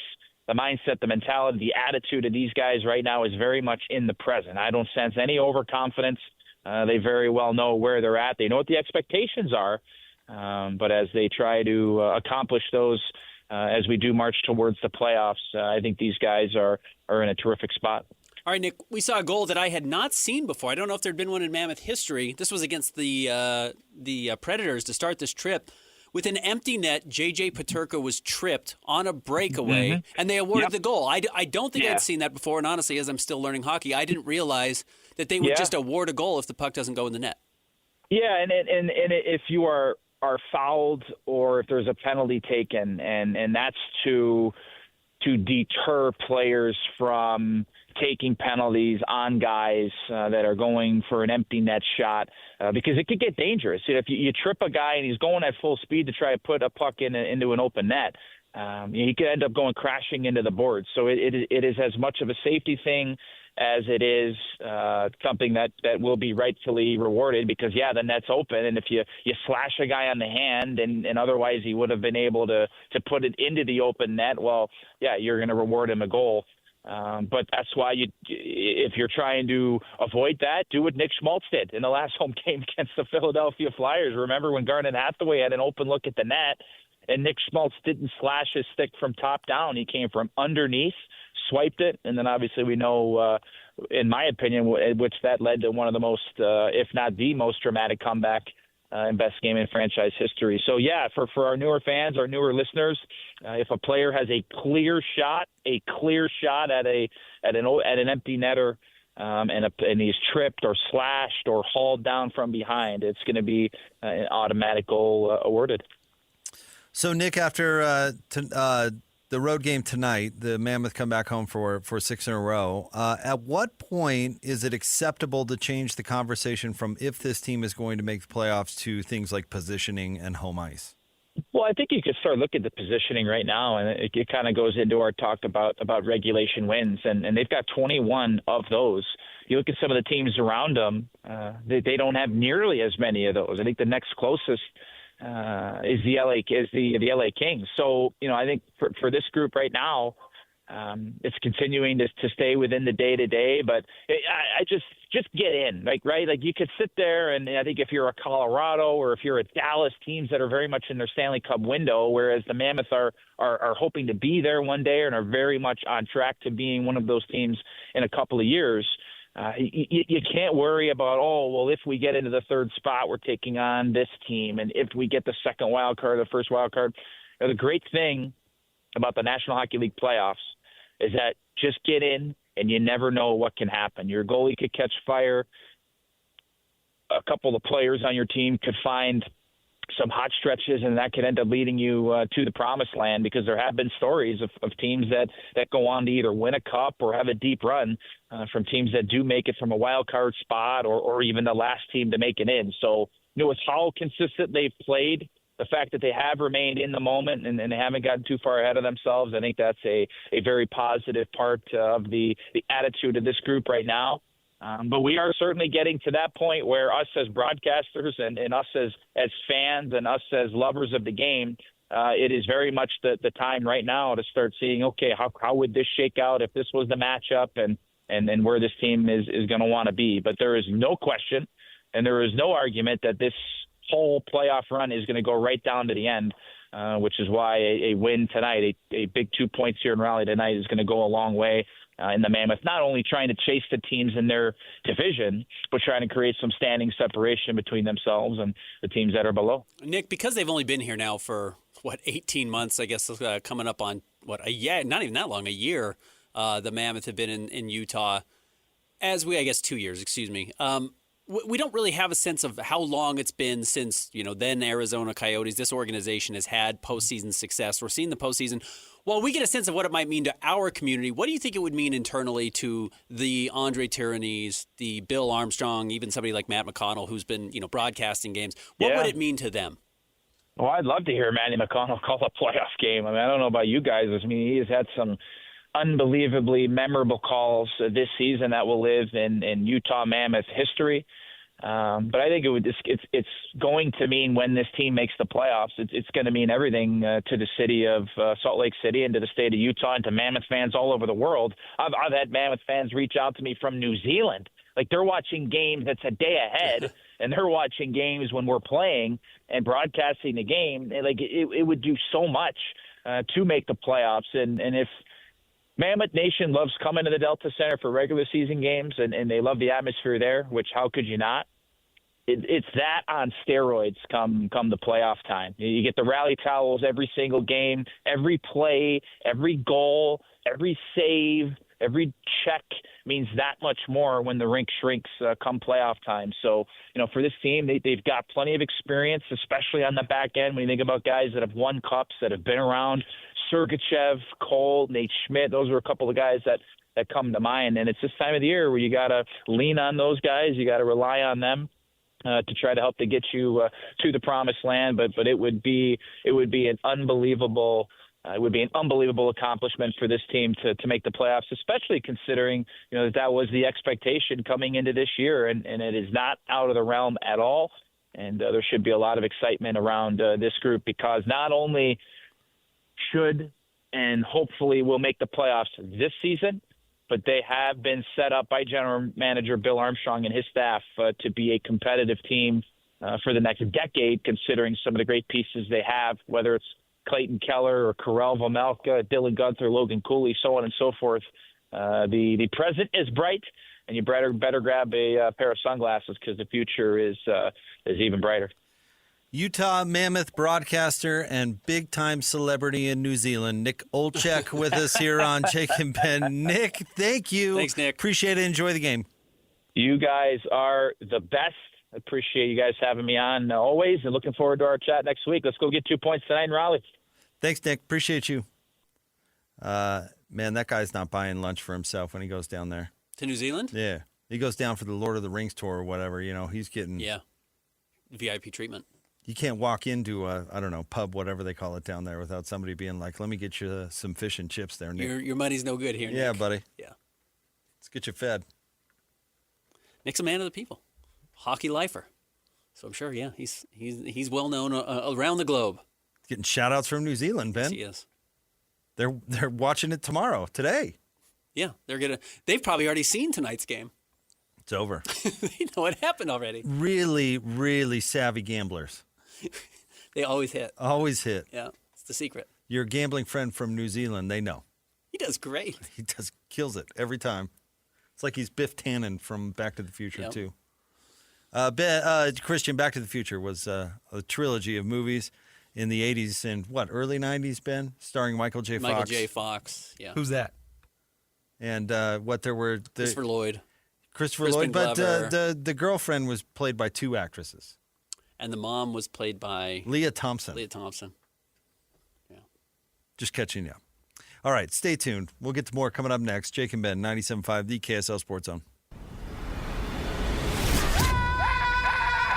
Speaker 7: the mindset, the mentality, the attitude of these guys right now is very much in the present. I don't sense any overconfidence. They very well know where they're at. They know what the expectations are. But as they try to accomplish those as we do march towards the playoffs, I think these guys are in a terrific spot.
Speaker 6: All right, Nick, we saw a goal that I had not seen before. I don't know if there had been one in Mammoth history. This was against the Predators to start this trip. With an empty net, J.J. Peterka was tripped on a breakaway, and they awarded the goal. I don't think I'd seen that before, and honestly, as I'm still learning hockey, I didn't realize that they would just award a goal if the puck doesn't go in the net. Yeah,
Speaker 7: and if you are fouled or if there's a penalty taken, and that's to deter players from taking penalties on guys that are going for an empty net shot because it could get dangerous. If you trip a guy and he's going at full speed to try to put a puck into an open net, he could end up going crashing into the boards. So it is as much of a safety thing as it is something that will be rightfully rewarded because, the net's open. And if you slash a guy on the hand and otherwise he would have been able to put it into the open net, well, you're going to reward him a goal. But that's why if you're trying to avoid that, do what Nick Schmaltz did in the last home game against the Philadelphia Flyers. Remember when Garnet Hathaway had an open look at the net and Nick Schmaltz didn't slash his stick from top down. He came from underneath, swiped it, and then obviously we know, in my opinion, which that led to one of the most, if not the most dramatic comeback and best game in franchise history. So, for our newer fans, our newer listeners, if a player has a clear shot at an empty netter and he's tripped or slashed or hauled down from behind, it's going to be an automatic goal awarded.
Speaker 5: So, Nick, after the road game tonight, the Mammoth come back home for 6 in a row. At what point is it acceptable to change the conversation from if this team is going to make the playoffs to things like positioning and home ice?
Speaker 7: Well, I think you could start looking at the positioning right now, and it kind of goes into our talk about regulation wins, and they've got 21 of those. You look at some of the teams around them, they don't have nearly as many of those. I think the next closest is the LA Kings. So, I think for this group right now, it's continuing to stay within the day-to-day, but I just get in, right? Like you could sit there and I think if you're a Colorado or if you're a Dallas, teams that are very much in their Stanley Cup window, whereas the Mammoth are hoping to be there one day and are very much on track to being one of those teams in a couple of years. You can't worry about, if we get into the third spot, we're taking on this team. And if we get the second wild card, the first wild card, the great thing about the National Hockey League playoffs is that just get in and you never know what can happen. Your goalie could catch fire. A couple of players on your team could find some hot stretches, and that could end up leading you to the promised land because there have been stories of teams that go on to either win a cup or have a deep run from teams that do make it from a wild card spot or even the last team to make it in. So, with how consistent they've played, the fact that they have remained in the moment and they haven't gotten too far ahead of themselves, I think that's a very positive part of the attitude of this group right now. But we are certainly getting to that point where us as broadcasters and us as fans and us as lovers of the game, it is very much the time right now to start seeing, okay, how would this shake out if this was the matchup and where this team is going to want to be. But there is no question and there is no argument that this whole playoff run is going to go right down to the end, which is why a win tonight, a big 2 points here in Raleigh tonight is going to go a long way. In the Mammoth, not only trying to chase the teams in their division, but trying to create some standing separation between themselves and the teams that are below.
Speaker 6: Nick, because they've only been here now for, 18 months, I guess, coming up on, a year, not even that long, a year, the Mammoth have been in Utah, 2 years, excuse me. We don't really have a sense of how long it's been since, then Arizona Coyotes, this organization has had postseason success. We're seeing the postseason. Well, we get a sense of what it might mean to our community. What do you think it would mean internally to the Andre Tyrannies, the Bill Armstrong, even somebody like Matt McConnell, who's been, broadcasting games? What would it mean to them?
Speaker 7: Well, I'd love to hear Matty McConnell call a playoff game. I mean, I don't know about you guys. I mean, he has had some unbelievably memorable calls this season that will live in Utah Mammoth history. But I think it's going to mean when this team makes the playoffs, it's going to mean everything to the city of Salt Lake City and to the state of Utah and to Mammoth fans all over the world. I've had Mammoth fans reach out to me from New Zealand. Like, they're watching games that's a day ahead, and they're watching games when we're playing and broadcasting the game. And, like, it would do so much to make the playoffs. And if Mammoth Nation loves coming to the Delta Center for regular season games, and they love the atmosphere there, which how could you not? It's that on steroids come the playoff time. You get the Raleigh towels every single game, every play, every goal, every save, every check means that much more when the rink shrinks come playoff time. So, for this team, they've got plenty of experience, especially on the back end when you think about guys that have won cups, that have been around. Sergachev, Cole, Nate Schmidt, those are a couple of guys that come to mind. And it's this time of the year where you got to lean on those guys. You got to rely on them to try to help to get you to the promised land. But it would be an unbelievable accomplishment for this team to make the playoffs, especially considering that was the expectation coming into this year, and it is not out of the realm at all. And there should be a lot of excitement around this group, because not only should and hopefully will make the playoffs this season, but they have been set up by General Manager Bill Armstrong and his staff to be a competitive team for the next decade, considering some of the great pieces they have, whether it's Clayton Keller or Karel Vejmelka, Dylan Gunther, Logan Cooley, so on and so forth. The present is bright, and you better grab a pair of sunglasses, because the future is even brighter.
Speaker 5: Utah Mammoth broadcaster and big-time celebrity in New Zealand, Nick Olczyk, with us here on Jake and Ben. Nick, thank you.
Speaker 6: Thanks, Nick.
Speaker 5: Appreciate it. Enjoy the game.
Speaker 7: You guys are the best. I appreciate you guys having me on always, and looking forward to our chat next week. Let's go get 2 points tonight in Raleigh.
Speaker 5: Thanks, Nick. Appreciate you. Man, that guy's not buying lunch for himself when he goes down there.
Speaker 6: To New Zealand?
Speaker 5: Yeah. He goes down for the Lord of the Rings tour or whatever. He's getting...
Speaker 6: Yeah. VIP treatment.
Speaker 5: You can't walk into a, pub, whatever they call it down there, without somebody being like, let me get you some fish and chips there, Nick.
Speaker 6: Your money's no good here, Nick.
Speaker 5: Yeah, buddy.
Speaker 6: Yeah.
Speaker 5: Let's get you fed.
Speaker 6: Nick's a man of the people. Hockey lifer. So I'm sure, yeah, he's well known around the globe.
Speaker 5: Getting shout-outs from New Zealand, Ben.
Speaker 6: Yes, he is.
Speaker 5: They're watching it today.
Speaker 6: Yeah, they've probably already seen tonight's game.
Speaker 5: It's over.
Speaker 6: They know what happened already.
Speaker 5: Really, really savvy gamblers.
Speaker 6: They always hit.
Speaker 5: Always hit.
Speaker 6: Yeah, it's the secret.
Speaker 5: Your gambling friend from New Zealand, they know.
Speaker 6: He does great.
Speaker 5: He kills it every time. It's like he's Biff Tannen from Back to the Future, too. Christian, Back to the Future was a trilogy of movies in the 80s and early 90s, Ben, starring Michael J. Fox.
Speaker 6: Michael J. Fox, yeah.
Speaker 1: Who's that?
Speaker 5: And there were...
Speaker 6: Christopher Lloyd.
Speaker 5: Christopher Lloyd, but the girlfriend was played by two actresses.
Speaker 6: And the mom was played by...
Speaker 5: Leah Thompson.
Speaker 6: Yeah.
Speaker 5: Just catching you up. All right, stay tuned. We'll get to more coming up next. Jake and Ben, 97.5, the KSL Sports Zone.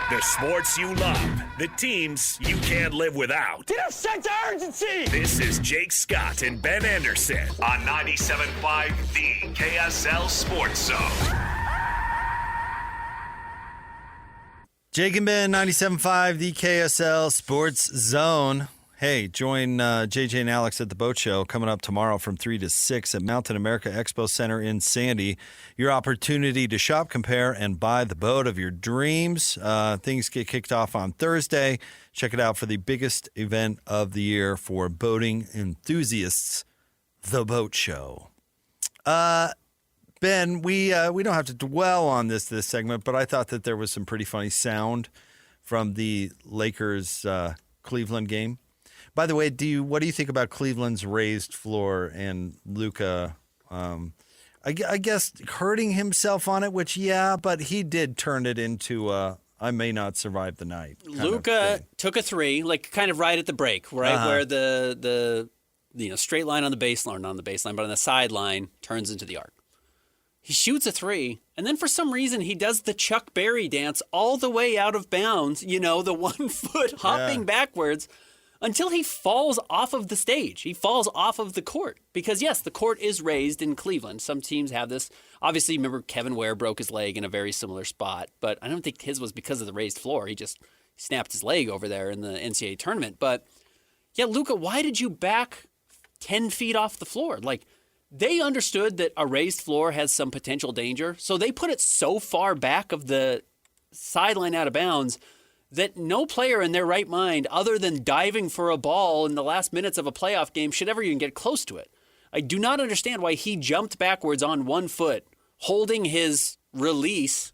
Speaker 2: The sports you love, the teams you can't live without.
Speaker 3: Get a sense of urgency!
Speaker 2: This is Jake Scott and Ben Anderson on 97.5, the KSL Sports Zone.
Speaker 5: Jake and Ben, 97.5, the KSL Sports Zone. Hey, join JJ and Alex at the Boat Show coming up tomorrow from 3 to 6 at Mountain America Expo Center in Sandy. Your opportunity to shop, compare, and buy the boat of your dreams. Things get kicked off on Thursday. Check it out for the biggest event of the year for boating enthusiasts, the Boat Show. Ben, we don't have to dwell on this segment, but I thought that there was some pretty funny sound from the Lakers Cleveland game. By the way, what do you think about Cleveland's raised floor and Luka? I guess hurting himself on it, which but he did turn it into I may not survive the night.
Speaker 6: Luka took a three, kind of right at the break, right where the straight line on the baseline, not on the baseline, but on the sideline turns into the arc. He shoots a three, and then for some reason he does the Chuck Berry dance all the way out of bounds, the 1 foot hopping backwards. until he falls off of the stage. He falls off of the court. Because, yes, the court is raised in Cleveland. Some teams have this. Obviously, remember Kevin Ware broke his leg in a very similar spot. But I don't think his was because of the raised floor. He just snapped his leg over there in the NCAA tournament. But, yeah, Luka, why did you back 10 feet off the floor? Like, they understood that a raised floor has some potential danger. So they put it so far back of the sideline out of bounds that no player in their right mind, other than diving for a ball in the last minutes of a playoff game, should ever even get close to it. I do not understand why he jumped backwards on one foot, holding his release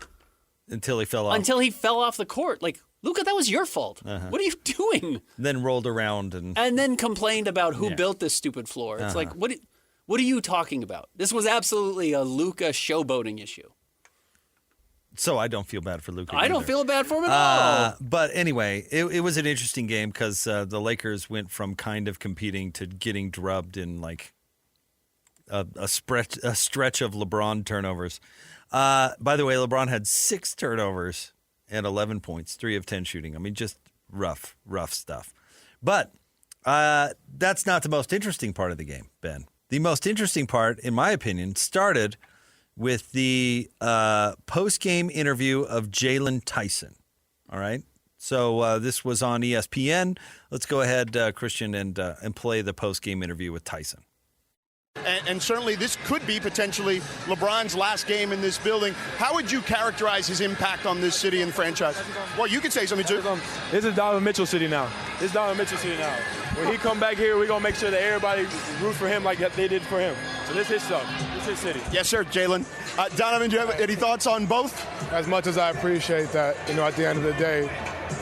Speaker 5: Until he fell off.
Speaker 6: until he fell off the court. Like, Luka, that was your fault. What are you doing?
Speaker 5: Then rolled around and
Speaker 6: then complained about who built this stupid floor. It's like, what are you talking about? This was absolutely a Luka showboating issue.
Speaker 5: So I don't feel bad for Luka.
Speaker 6: I don't feel bad for him at all.
Speaker 5: But anyway, it was an interesting game because the Lakers went from kind of competing to getting drubbed in like a stretch of LeBron turnovers. By the way, LeBron had 6 turnovers and 11 points, 3 of 10 shooting. I mean, just rough stuff. But that's not the most interesting part of the game, Ben. The most interesting part, in my opinion, started with the post-game interview of Jaylon Tyson. All right? So this was on ESPN. Let's go ahead, Christian, and play the post-game interview with Tyson.
Speaker 8: And certainly this could be potentially LeBron's last game in this building. How would you characterize his impact on this city and franchise? Well, you could say something too.
Speaker 3: This is Donovan Mitchell city now. This is Donovan Mitchell city now. When he come back here, we're going to make sure that everybody root for him like they did for him. So this is his stuff. This is his city.
Speaker 8: Yes, sir, Jaylon. Donovan, do you have any thoughts on both?
Speaker 3: As much as I appreciate that, at the end of the day,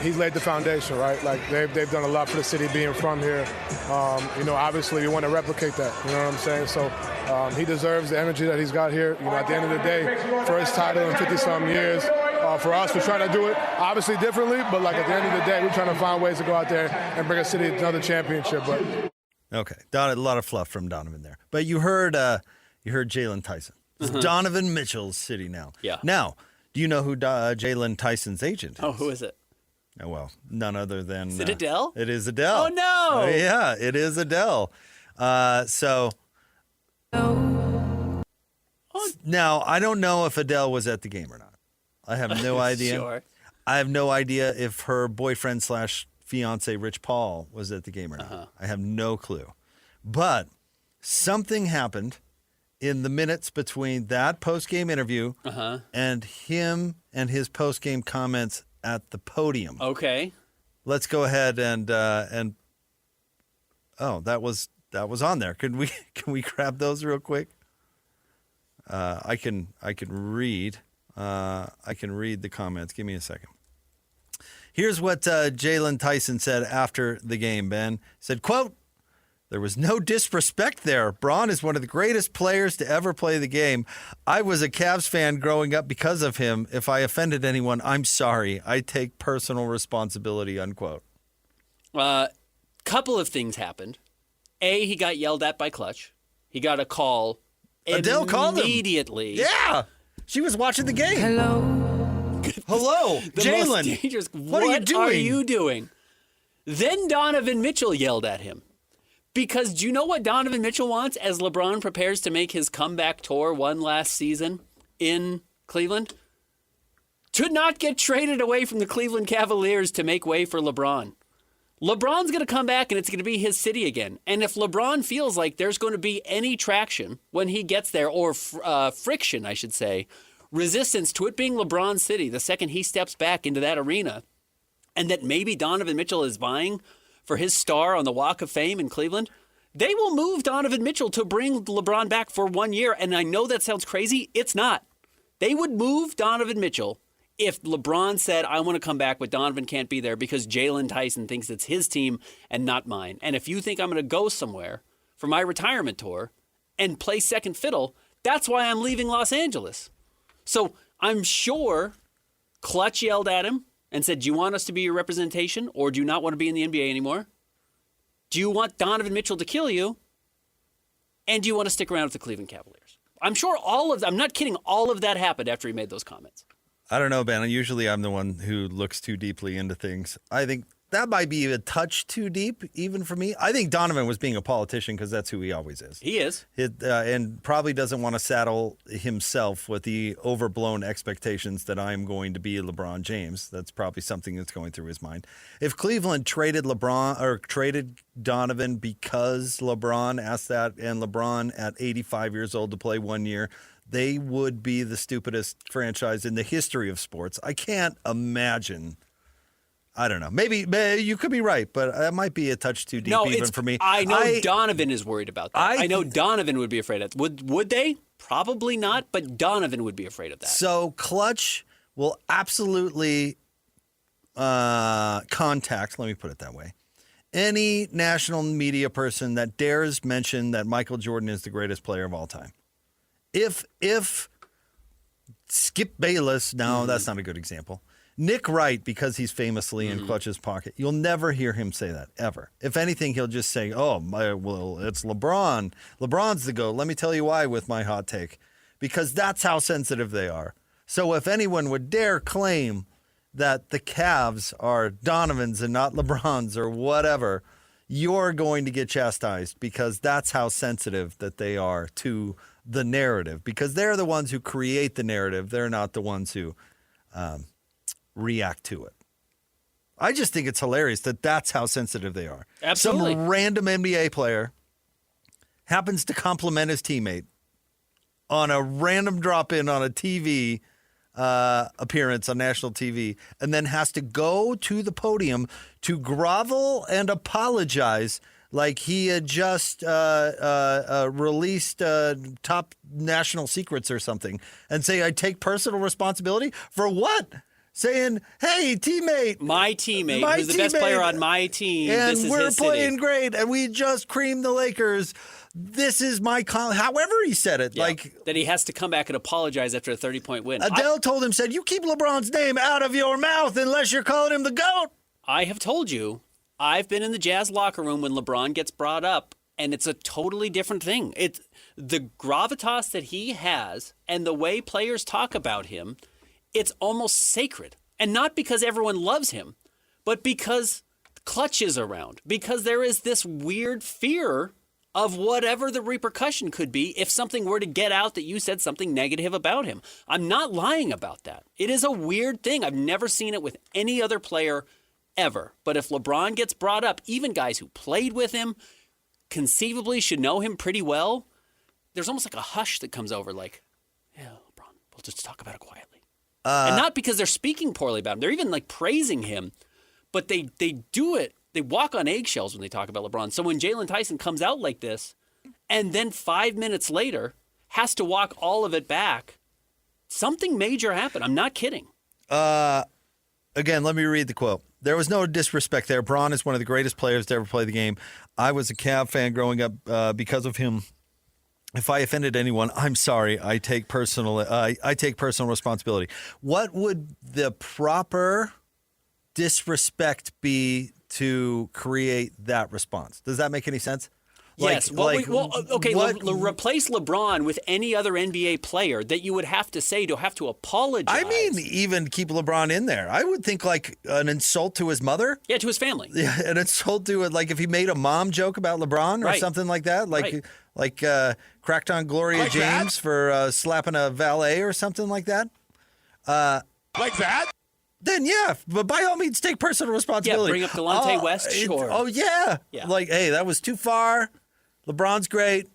Speaker 3: he's laid the foundation, right? Like, they've done a lot for the city being from here. Obviously, we want to replicate that, you know what I'm saying? So he deserves the energy that he's got here. At the end of the day, first title in 50-something years. For us, we're trying to do it, obviously, differently, but, like, at the end of the day, we're trying to find ways to go out there and bring a city another championship. But
Speaker 5: Okay, a lot of fluff from Donovan there. But you heard Jaylon Tyson. It's Donovan Mitchell's city now.
Speaker 6: Yeah.
Speaker 5: Now, do you know who Jaylon Tyson's agent is?
Speaker 6: Oh, who is it?
Speaker 5: Oh, well, none other than...
Speaker 6: Is it Adele?
Speaker 5: It is Adele.
Speaker 6: Oh, no!
Speaker 5: Yeah, it is Adele. Now, I don't know if Adele was at the game or not. I have no idea.
Speaker 6: Sure.
Speaker 5: I have no idea if her boyfriend / fiance, Rich Paul, was at the game or not. I have no clue. But something happened in the minutes between that post-game interview and him and his post-game comments at the podium.
Speaker 6: Okay.
Speaker 5: Let's go ahead and oh, that was on there. Can we grab those real quick? I can read the comments. Give me a second. Here's what Jaylon Tyson said after the game, Ben. He said, quote, "There was no disrespect there. Bron is one of the greatest players to ever play the game. I was a Cavs fan growing up because of him. If I offended anyone, I'm sorry. I take personal responsibility," unquote.
Speaker 6: Couple of things happened. A, he got yelled at by Clutch. He got a call
Speaker 5: Adele called him
Speaker 6: immediately.
Speaker 5: Yeah. She was watching the game. Hello, Jaylon.
Speaker 6: What are you doing? Then Donovan Mitchell yelled at him. Because do you know what Donovan Mitchell wants as LeBron prepares to make his comeback tour one last season in Cleveland? To not get traded away from the Cleveland Cavaliers to make way for LeBron. LeBron's going to come back and it's going to be his city again. And if LeBron feels like there's going to be any traction when he gets there, or friction, I should say, resistance to it being LeBron's city the second he steps back into that arena, and that maybe Donovan Mitchell is vying for his star on the Walk of Fame in Cleveland, they will move Donovan Mitchell to bring LeBron back for 1 year. And I know that sounds crazy. It's not. They would move Donovan Mitchell if LeBron said, I want to come back, but Donovan can't be there because Jaylon Tyson thinks it's his team and not mine. And if you think I'm going to go somewhere for my retirement tour and play second fiddle, that's why I'm leaving Los Angeles. So I'm sure Clutch yelled at him and said, do you want us to be your representation, or do you not want to be in the NBA anymore? Do you want Donovan Mitchell to kill you? And do you want to stick around with the Cleveland Cavaliers? I'm sure I'm not kidding, all of that happened after he made those comments.
Speaker 5: I don't know, Ben. Usually I'm the one who looks too deeply into things. I think that might be a touch too deep, even for me. I think Donovan was being a politician because that's who he always is.
Speaker 6: He is.
Speaker 5: And probably doesn't want to saddle himself with the overblown expectations that I'm going to be LeBron James. That's probably something that's going through his mind. If Cleveland traded LeBron or traded Donovan because LeBron asked that, and LeBron at 85 years old to play 1 year, they would be the stupidest franchise in the history of sports. I can't imagine. I don't know. Maybe you could be right, but it might be a touch too deep even for me.
Speaker 6: I know Donovan is worried about that. I know Donovan would be afraid of that. Would they? Probably not, but Donovan would be afraid of that.
Speaker 5: So Clutch will absolutely contact, let me put it that way, any national media person that dares mention that Michael Jordan is the greatest player of all time. If Skip Bayless, no, that's not a good example. Nick Wright, because he's famously in Clutch's pocket, you'll never hear him say that, ever. If anything, he'll just say, well, it's LeBron. LeBron's the GOAT. Let me tell you why with my hot take. Because that's how sensitive they are. So if anyone would dare claim that the Cavs are Donovan's and not LeBron's or whatever, you're going to get chastised because that's how sensitive that they are to the narrative, because they're the ones who create the narrative. They're not the ones who react to it. I just think it's hilarious that that's how sensitive they are.
Speaker 6: Absolutely.
Speaker 5: Some random NBA player happens to compliment his teammate on a random drop-in on a TV appearance on national TV, and then has to go to the podium to grovel and apologize like he had just released top national secrets or something, and say, I take personal responsibility for what? Saying, hey, teammate.
Speaker 6: My teammate, who's the best player on my team.
Speaker 5: And
Speaker 6: this is
Speaker 5: we're
Speaker 6: his
Speaker 5: playing
Speaker 6: city.
Speaker 5: great, and we just creamed the Lakers. This is my however he said it.
Speaker 6: Yeah.
Speaker 5: Like
Speaker 6: that he has to come back and apologize after a 30-point win.
Speaker 5: Adele told him, said, you keep LeBron's name out of your mouth unless you're calling him the GOAT.
Speaker 6: I have told you, I've been in the Jazz locker room when LeBron gets brought up, and it's a totally different thing. It's the gravitas that he has and the way players talk about him, it's almost sacred. And not because everyone loves him, but because Clutch is around. Because there is this weird fear of whatever the repercussion could be if something were to get out that you said something negative about him. I'm not lying about that. It is a weird thing. I've never seen it with any other player ever. But if LeBron gets brought up, even guys who played with him conceivably should know him pretty well, there's almost like a hush that comes over, like, yeah, LeBron, we'll just talk about it quietly. And not because they're speaking poorly about him. They're even like praising him, but they do it. They walk on eggshells when they talk about LeBron. So when Jaylon Tyson comes out like this and then 5 minutes later has to walk all of it back, something major happened. I'm not kidding.
Speaker 5: Again, let me read the quote. There was no disrespect there. Bron is one of the greatest players to ever play the game. I was a Cav fan growing up because of him. If I offended anyone, I'm sorry. I take personal responsibility. What would the proper disrespect be to create that response? Does that make any sense?
Speaker 6: Yes. Replace LeBron with any other NBA player that you would have to say to have to apologize.
Speaker 5: I mean, even keep LeBron in there. I would think like an insult to his mother.
Speaker 6: Yeah, to his family.
Speaker 5: Yeah, an insult to it. Like if he made a mom joke about LeBron or something like that. Like cracked on Gloria
Speaker 8: like
Speaker 5: James
Speaker 8: that?
Speaker 5: for slapping a valet or something like that.
Speaker 8: Like that?
Speaker 5: Then yeah, but by all means, take personal responsibility.
Speaker 6: Yeah, bring up Delonte West, sure.
Speaker 5: Yeah.
Speaker 6: Yeah.
Speaker 5: Like, hey, that was too far. LeBron's great.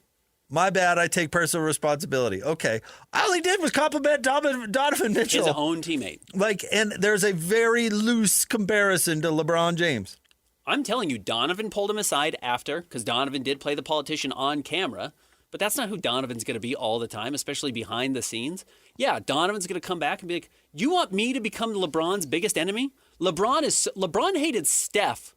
Speaker 5: My bad. I take personal responsibility. Okay. All he did was compliment Donovan Mitchell.
Speaker 6: His own teammate.
Speaker 5: Like, and there's a very loose comparison to LeBron James.
Speaker 6: I'm telling you, Donovan pulled him aside after, because Donovan did play the politician on camera, but that's not who Donovan's going to be all the time, especially behind the scenes. Yeah, Donovan's going to come back and be like, you want me to become LeBron's biggest enemy? LeBron hated Steph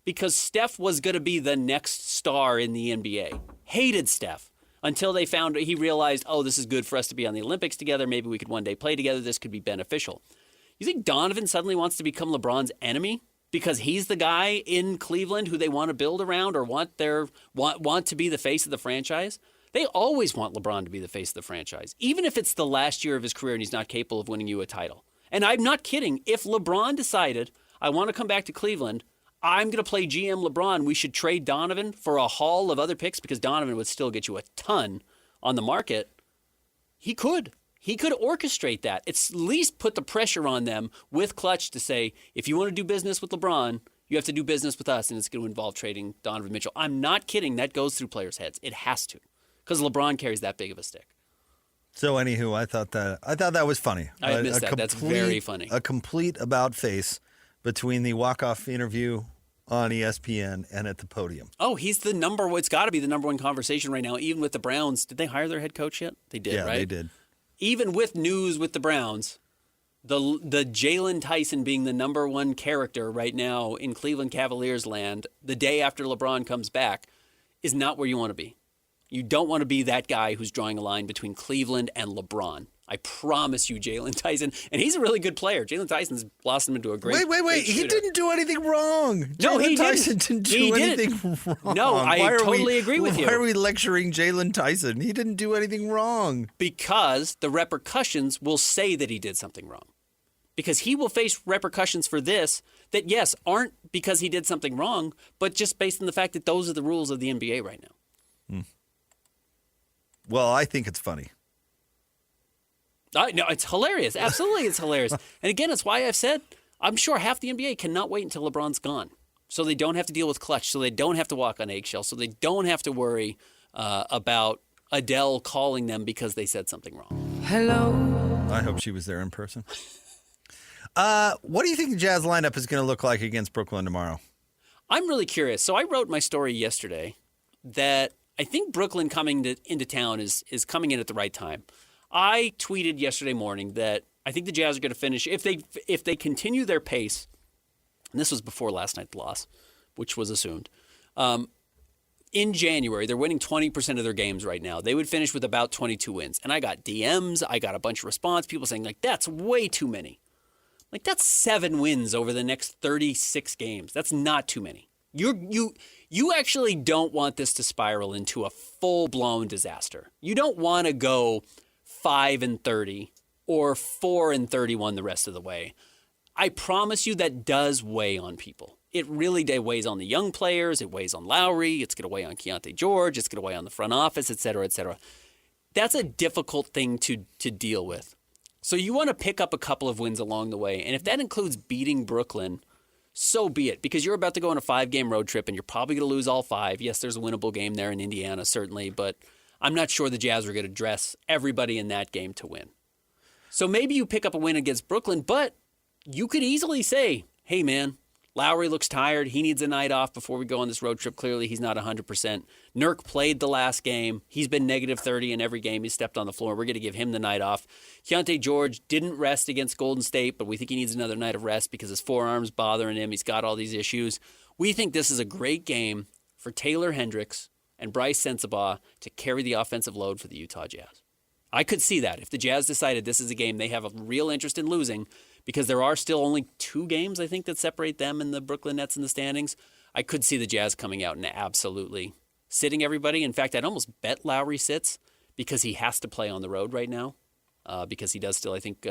Speaker 6: because Steph was going to be the next star in the NBA. Hated Steph until he realized, oh, this is good for us to be on the Olympics together. Maybe we could one day play together. This could be beneficial. You think Donovan suddenly wants to become LeBron's enemy because he's the guy in Cleveland who they want to build around or want to be the face of the franchise? They always want LeBron to be the face of the franchise, even if it's the last year of his career and he's not capable of winning you a title. And I'm not kidding. If LeBron decided, I want to come back to Cleveland, I'm going to play GM LeBron. We should trade Donovan for a haul of other picks because Donovan would still get you a ton on the market. He could. He could orchestrate that. It's at least put the pressure on them with Clutch to say, if you want to do business with LeBron, you have to do business with us, and it's going to involve trading Donovan Mitchell. I'm not kidding. That goes through players' heads. It has to because LeBron carries that big of a stick.
Speaker 5: So, anywho, I thought that was funny.
Speaker 6: I missed that. That's very funny.
Speaker 5: A complete about face between the walk-off interview on ESPN and at the podium.
Speaker 6: Oh, he's the number one. It's got to be the number one conversation right now, even with the Browns. Did they hire their head coach yet? They did, right?
Speaker 5: Yeah, they did.
Speaker 6: Even with news with the Browns, the Jaylon Tyson being the number one character right now in Cleveland Cavaliers land, the day after LeBron comes back, is not where you want to be. You don't want to be that guy who's drawing a line between Cleveland and LeBron. I promise you, Jaylon Tyson. And he's a really good player. Jaylon Tyson's blossomed into a great
Speaker 5: Wait. He didn't do anything wrong.
Speaker 6: No,
Speaker 5: Jaylon Tyson didn't do anything wrong.
Speaker 6: No, I totally agree with you.
Speaker 5: Why are we lecturing Jaylon Tyson? He didn't do anything wrong.
Speaker 6: Because the repercussions will say that he did something wrong. Because he will face repercussions for this that, yes, aren't because he did something wrong, but just based on the fact that those are the rules of the NBA right now.
Speaker 5: Well, I think it's funny.
Speaker 6: No, it's hilarious. Absolutely, it's hilarious. And again, it's why I've said I'm sure half the NBA cannot wait until LeBron's gone, so they don't have to deal with Clutch, so they don't have to walk on eggshells, so they don't have to worry about Adele calling them because they said something wrong.
Speaker 5: Hello. I hope she was there in person. What do you think the Jazz lineup is going to look like against Brooklyn tomorrow?
Speaker 6: I'm really curious. So I wrote my story yesterday that I think Brooklyn coming into town is coming in at the right time. I tweeted yesterday morning that I think the Jazz are going to finish if they continue their pace. And this was before last night's loss, which was assumed. In January, they're winning 20% of their games right now. They would finish with about 22 wins. And I got DMs, I got a bunch of response, people saying like that's way too many. Like that's 7 wins over the next 36 games. That's not too many. You actually don't want this to spiral into a full-blown disaster. You don't want to go 5-30 or 4-31 the rest of the way. I promise you that does weigh on people. It really weighs on the young players. It weighs on Lowry. It's going to weigh on Keontae George. It's going to weigh on the front office, et cetera, et cetera. That's a difficult thing to deal with. So you want to pick up a couple of wins along the way. And if that includes beating Brooklyn, so be it, because you're about to go on a 5-game road trip and you're probably going to lose all 5. Yes, there's a winnable game there in Indiana, certainly, but I'm not sure the Jazz are going to dress everybody in that game to win. So maybe you pick up a win against Brooklyn, but you could easily say, hey, man, Lowry looks tired. He needs a night off before we go on this road trip. Clearly, he's not 100%. Nurk played the last game. He's been negative 30 in every game he's stepped on the floor. We're going to give him the night off. Keontae George didn't rest against Golden State, but we think he needs another night of rest because his forearm's bothering him. He's got all these issues. We think this is a great game for Taylor Hendricks and Bryce Sensabaugh to carry the offensive load for the Utah Jazz. I could see that. If the Jazz decided this is a game they have a real interest in losing, because there are still only 2 games, I think, that separate them and the Brooklyn Nets in the standings, I could see the Jazz coming out and absolutely sitting everybody. In fact, I'd almost bet Lowry sits because he has to play on the road right now, because he does still, I think,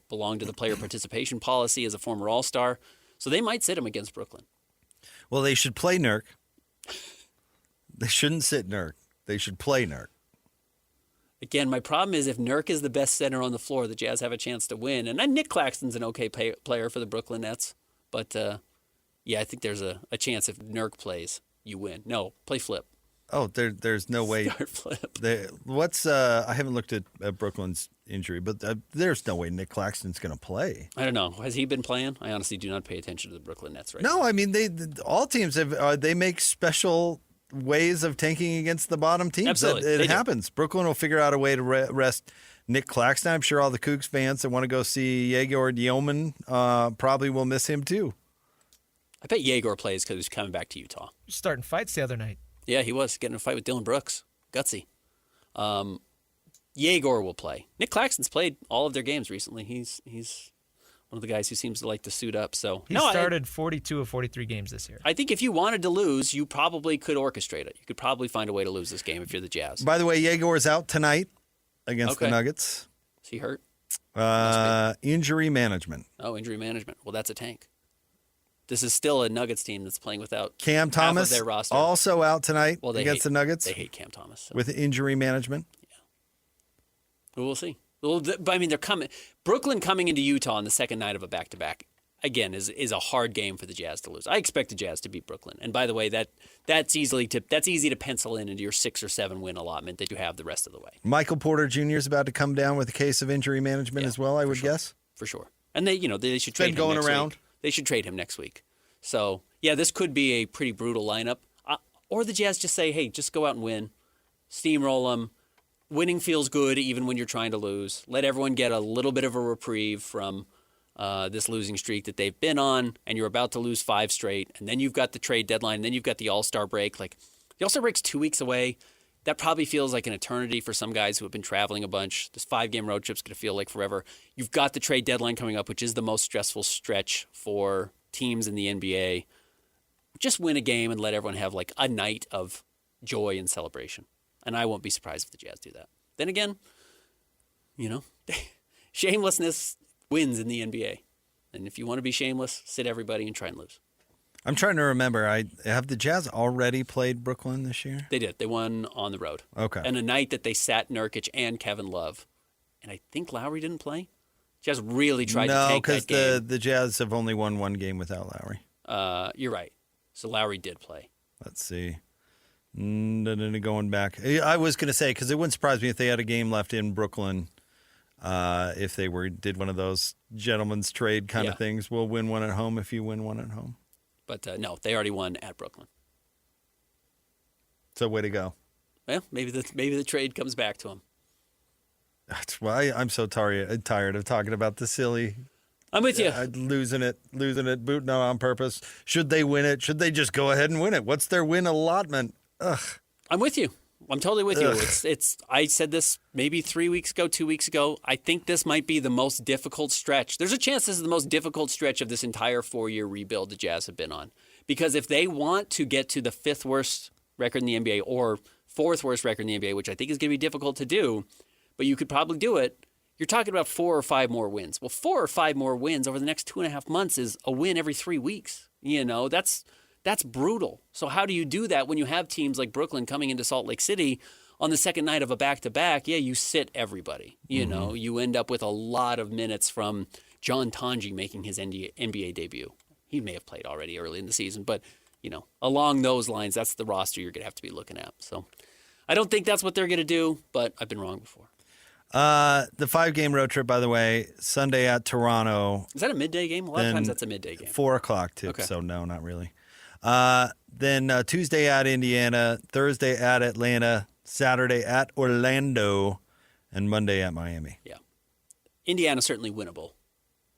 Speaker 6: belong to the player participation policy as a former All-Star. So they might sit him against Brooklyn.
Speaker 5: Well, they should play Nurk. They shouldn't sit Nurk. They should play Nurk.
Speaker 6: Again, my problem is if Nurk is the best center on the floor, the Jazz have a chance to win. And Nick Claxton's an okay player for the Brooklyn Nets. But, yeah, I think there's a chance if Nurk plays, you win. No, play Flip.
Speaker 5: Oh, there's no way.
Speaker 6: Start Flip.
Speaker 5: I haven't looked at Brooklyn's injury, but there's no way Nick Claxton's going to play.
Speaker 6: I don't know. Has he been playing? I honestly do not pay attention to the Brooklyn Nets right now.
Speaker 5: No, I mean, all teams have they make special ways of tanking against the bottom teams.
Speaker 6: Absolutely.
Speaker 5: It happens. Brooklyn will figure out a way to rest Nick Claxton. I'm sure all the Cougs fans that want to go see Yegor Dioman probably will miss him too.
Speaker 6: I bet Yegor plays because he's coming back to Utah.
Speaker 1: Starting fights the other night.
Speaker 6: Yeah, he was getting in a fight with Dylan Brooks. Gutsy. Yegor will play. Nick Claxton's played all of their games recently. He's one of the guys who seems to like to suit up. So
Speaker 1: he started 42 of 43 games this year.
Speaker 6: I think if you wanted to lose, you probably could orchestrate it. You could probably find a way to lose this game if you're the Jazz.
Speaker 5: By the way, Yegor's out tonight against the Nuggets.
Speaker 6: Is he hurt?
Speaker 5: Injury management.
Speaker 6: Oh, injury management. Well, that's a tank. This is still a Nuggets team that's playing without
Speaker 5: Cam
Speaker 6: half
Speaker 5: Thomas
Speaker 6: of their roster.
Speaker 5: also out tonight against the Nuggets.
Speaker 6: They hate Cam Thomas. So.
Speaker 5: With injury management.
Speaker 6: Well, we'll see. Well, but I mean, they're coming. Brooklyn coming into Utah on the second night of a back-to-back, again, is a hard game for the Jazz to lose. I expect the Jazz to beat Brooklyn. And by the way, that's easy to pencil into your 6 or 7 win allotment that you have the rest of the way.
Speaker 5: Michael Porter Jr. is about to come down with a case of injury management as well, I would guess.
Speaker 6: For sure. And they should trade him
Speaker 5: going
Speaker 6: next
Speaker 5: around.
Speaker 6: week. They should trade him next week. So, yeah, this could be a pretty brutal lineup. Or the Jazz just say, hey, just go out and win. Steamroll them. Winning feels good even when you're trying to lose. Let everyone get a little bit of a reprieve from this losing streak that they've been on, and you're about to lose 5 straight. And then you've got the trade deadline, and then you've got the All-Star break. Like, the All-Star break's 2 weeks away. That probably feels like an eternity for some guys who have been traveling a bunch. This 5-game road trip's going to feel like forever. You've got the trade deadline coming up, which is the most stressful stretch for teams in the NBA. Just win a game and let everyone have like a night of joy and celebration. And I won't be surprised if the Jazz do that. Then again, shamelessness wins in the NBA. And if you want to be shameless, sit everybody and try and lose.
Speaker 5: I'm trying to remember. Have the Jazz already played Brooklyn this year?
Speaker 6: They did. They won on the road.
Speaker 5: Okay.
Speaker 6: And a night that they sat Nurkic and Kevin Love. And I think Lowry didn't play. Jazz really tried to take that game.
Speaker 5: No, because the Jazz have only won 1 game without Lowry.
Speaker 6: You're right. So Lowry did play.
Speaker 5: Let's see. Going back. I was going to say, because it wouldn't surprise me if they had a game left in Brooklyn, if they did one of those gentleman's trade kind of things. We'll win one at home if you win one at home.
Speaker 6: But no, they already won at Brooklyn.
Speaker 5: So way to go.
Speaker 6: Well, maybe the trade comes back to them.
Speaker 5: That's why I'm so tired of talking about the silly.
Speaker 6: I'm with you.
Speaker 5: Losing it, booting out on purpose. Should they win it? Should they just go ahead and win it? What's their win allotment? Ugh.
Speaker 6: I'm with you. I'm totally with you. It's. I said this maybe 3 weeks ago, 2 weeks ago. I think this might be the most difficult stretch. There's a chance this is the most difficult stretch of this entire 4-year rebuild the Jazz have been on. Because if they want to get to the 5th worst record in the NBA or 4th worst record in the NBA, which I think is going to be difficult to do, but you could probably do it, you're talking about 4 or 5 more wins. Well, 4 or 5 more wins over the next 2.5 months is a win every 3 weeks. That's brutal. So how do you do that when you have teams like Brooklyn coming into Salt Lake City on the second night of a back-to-back? Yeah, you sit everybody. You end up with a lot of minutes from John Tonji making his NBA debut. He may have played already early in the season, but along those lines, that's the roster you're going to have to be looking at. So I don't think that's what they're going to do, but I've been wrong before.
Speaker 5: The 5-game road trip, by the way, Sunday at Toronto.
Speaker 6: Is that a midday game? A lot of times that's a midday game.
Speaker 5: 4 o'clock too.
Speaker 6: Okay.
Speaker 5: So no, not really. Then Tuesday at Indiana, Thursday at Atlanta, Saturday at Orlando, and Monday at Miami.
Speaker 6: Yeah. Indiana's certainly winnable.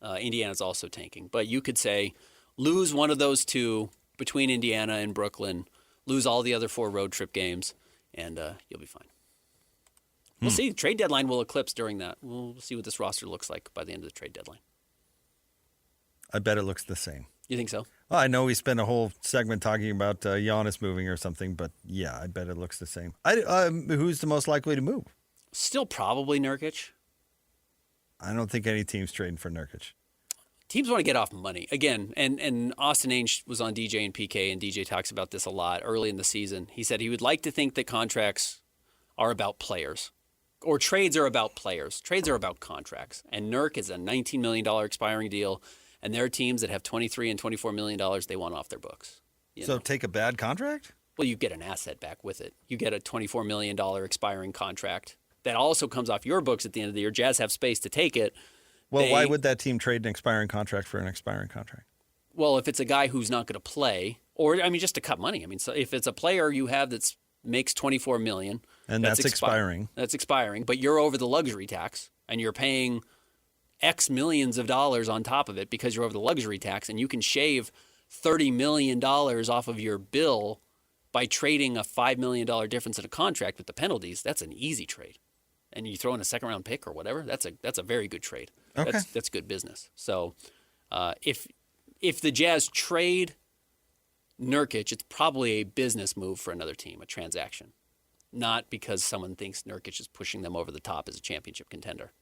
Speaker 6: Indiana's also tanking. But you could say lose one of those 2 between Indiana and Brooklyn, lose all the other 4 road trip games, and you'll be fine. We'll see. The trade deadline will eclipse during that. We'll see what this roster looks like by the end of the trade deadline.
Speaker 5: I bet it looks the same.
Speaker 6: You think so?
Speaker 5: Well, I know we spent a whole segment talking about Giannis moving or something, but yeah, I bet it looks the same. Who's the most likely to move?
Speaker 6: Still probably Nurkic.
Speaker 5: I don't think any team's trading for Nurkic.
Speaker 6: Teams want to get off money. Again, and Austin Ainge was on DJ and PK, and DJ talks about this a lot early in the season. He said he would like to think that contracts are about players. Or trades are about players. Trades are about contracts. And Nurk is a $19 million expiring deal, and there are teams that have $23 and $24 million they want off their books.
Speaker 5: Take a bad contract?
Speaker 6: Well, you get an asset back with it. You get a $24 million expiring contract that also comes off your books at the end of the year. Jazz have space to take it.
Speaker 5: Well, why would that team trade an expiring contract for an expiring contract?
Speaker 6: Well, if it's a guy who's not going to play, or just to cut money. So if it's a player you have that makes $24 million,
Speaker 5: and that's expiring.
Speaker 6: That's expiring, but you're over the luxury tax, and you're paying X millions of dollars on top of it because you're over the luxury tax, and you can shave $30 million off of your bill by trading a $5 million difference in a contract with the penalties. That's an easy trade. And you throw in a second-round pick or whatever, that's a very good trade.
Speaker 5: Okay.
Speaker 6: That's good business. So if the Jazz trade Nurkic, it's probably a business move for another team, a transaction, not because someone thinks Nurkic is pushing them over the top as a championship contender.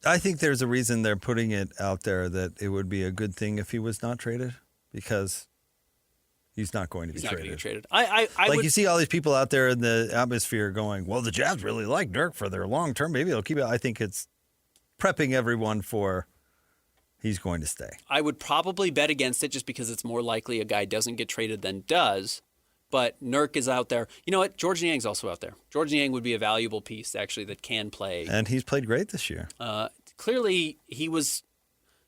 Speaker 5: I think there's a reason they're putting it out there that it would be a good thing if he was not traded, because he's not going to be
Speaker 6: He's not going
Speaker 5: traded.
Speaker 6: to get traded. I
Speaker 5: Like
Speaker 6: would,
Speaker 5: you see all these people out there in the atmosphere going, well, the Jazz really like Dirk for their long term. Maybe they'll keep it. I think it's prepping everyone for he's going to stay.
Speaker 6: I would probably bet against it just because it's more likely a guy doesn't get traded than does. But Nurk is out there. You know what? George Niang's also out there. George Niang would be a valuable piece, actually, that can play.
Speaker 5: And he's played great this year.
Speaker 6: Clearly, he was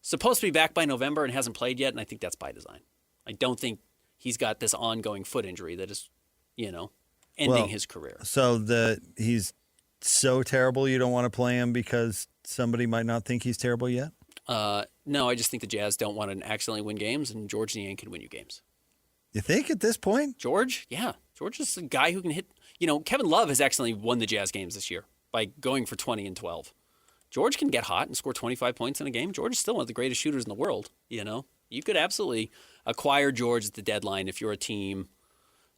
Speaker 6: supposed to be back by November and hasn't played yet, and I think that's by design. I don't think he's got this ongoing foot injury that is, ending his career.
Speaker 5: So he's so terrible you don't want to play him because somebody might not think he's terrible yet?
Speaker 6: No, I just think the Jazz don't want to accidentally win games, and George Niang can win you games.
Speaker 5: You think at this point?
Speaker 6: George? Yeah. George is a guy who can hit. Kevin Love has accidentally won the Jazz games this year by going for 20 and 12. George can get hot and score 25 points in a game. George is still one of the greatest shooters in the world, You could absolutely acquire George at the deadline if you're a team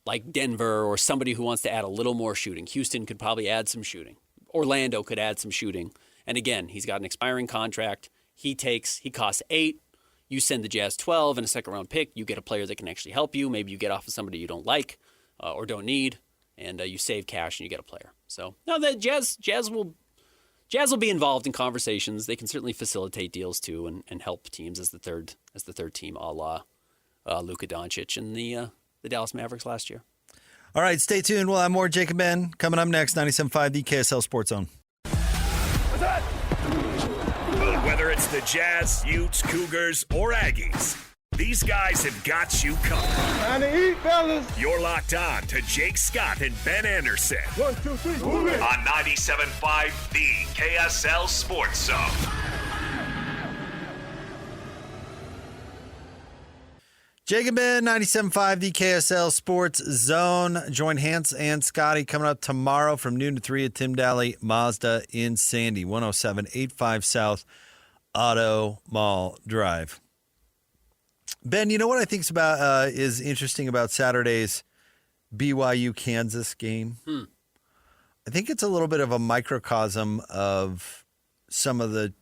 Speaker 6: like Denver or somebody who wants to add a little more shooting. Houston could probably add some shooting. Orlando could add some shooting. And again, he's got an expiring contract. He costs 8. You send the Jazz 12 and a second-round pick. You get a player that can actually help you. Maybe you get off of somebody you don't like or don't need, and you save cash and you get a player. So no, the Jazz will be involved in conversations. They can certainly facilitate deals too and help teams as the third team, a la Luka Doncic and the Dallas Mavericks last year.
Speaker 5: All right, stay tuned. We'll have more Jake and Ben coming up next. 97.5, the KSL Sports Zone.
Speaker 2: Whether it's the Jazz, Utes, Cougars, or Aggies, these guys have got you covered.
Speaker 3: Time to eat, fellas.
Speaker 2: You're locked on to Jake Scott and Ben Anderson
Speaker 3: 1, 2, 3, move it.
Speaker 2: on 97.5, the KSL Sports Zone.
Speaker 5: Jake and Ben, 97.5, the KSL Sports Zone. Join Hans and Scotty coming up tomorrow from noon to 3 at Tim Daly Mazda in Sandy, 10785 South Auto Mall Drive. Ben, you know what I think is interesting about Saturday's BYU-Kansas game? I think it's a little bit of a microcosm of some of the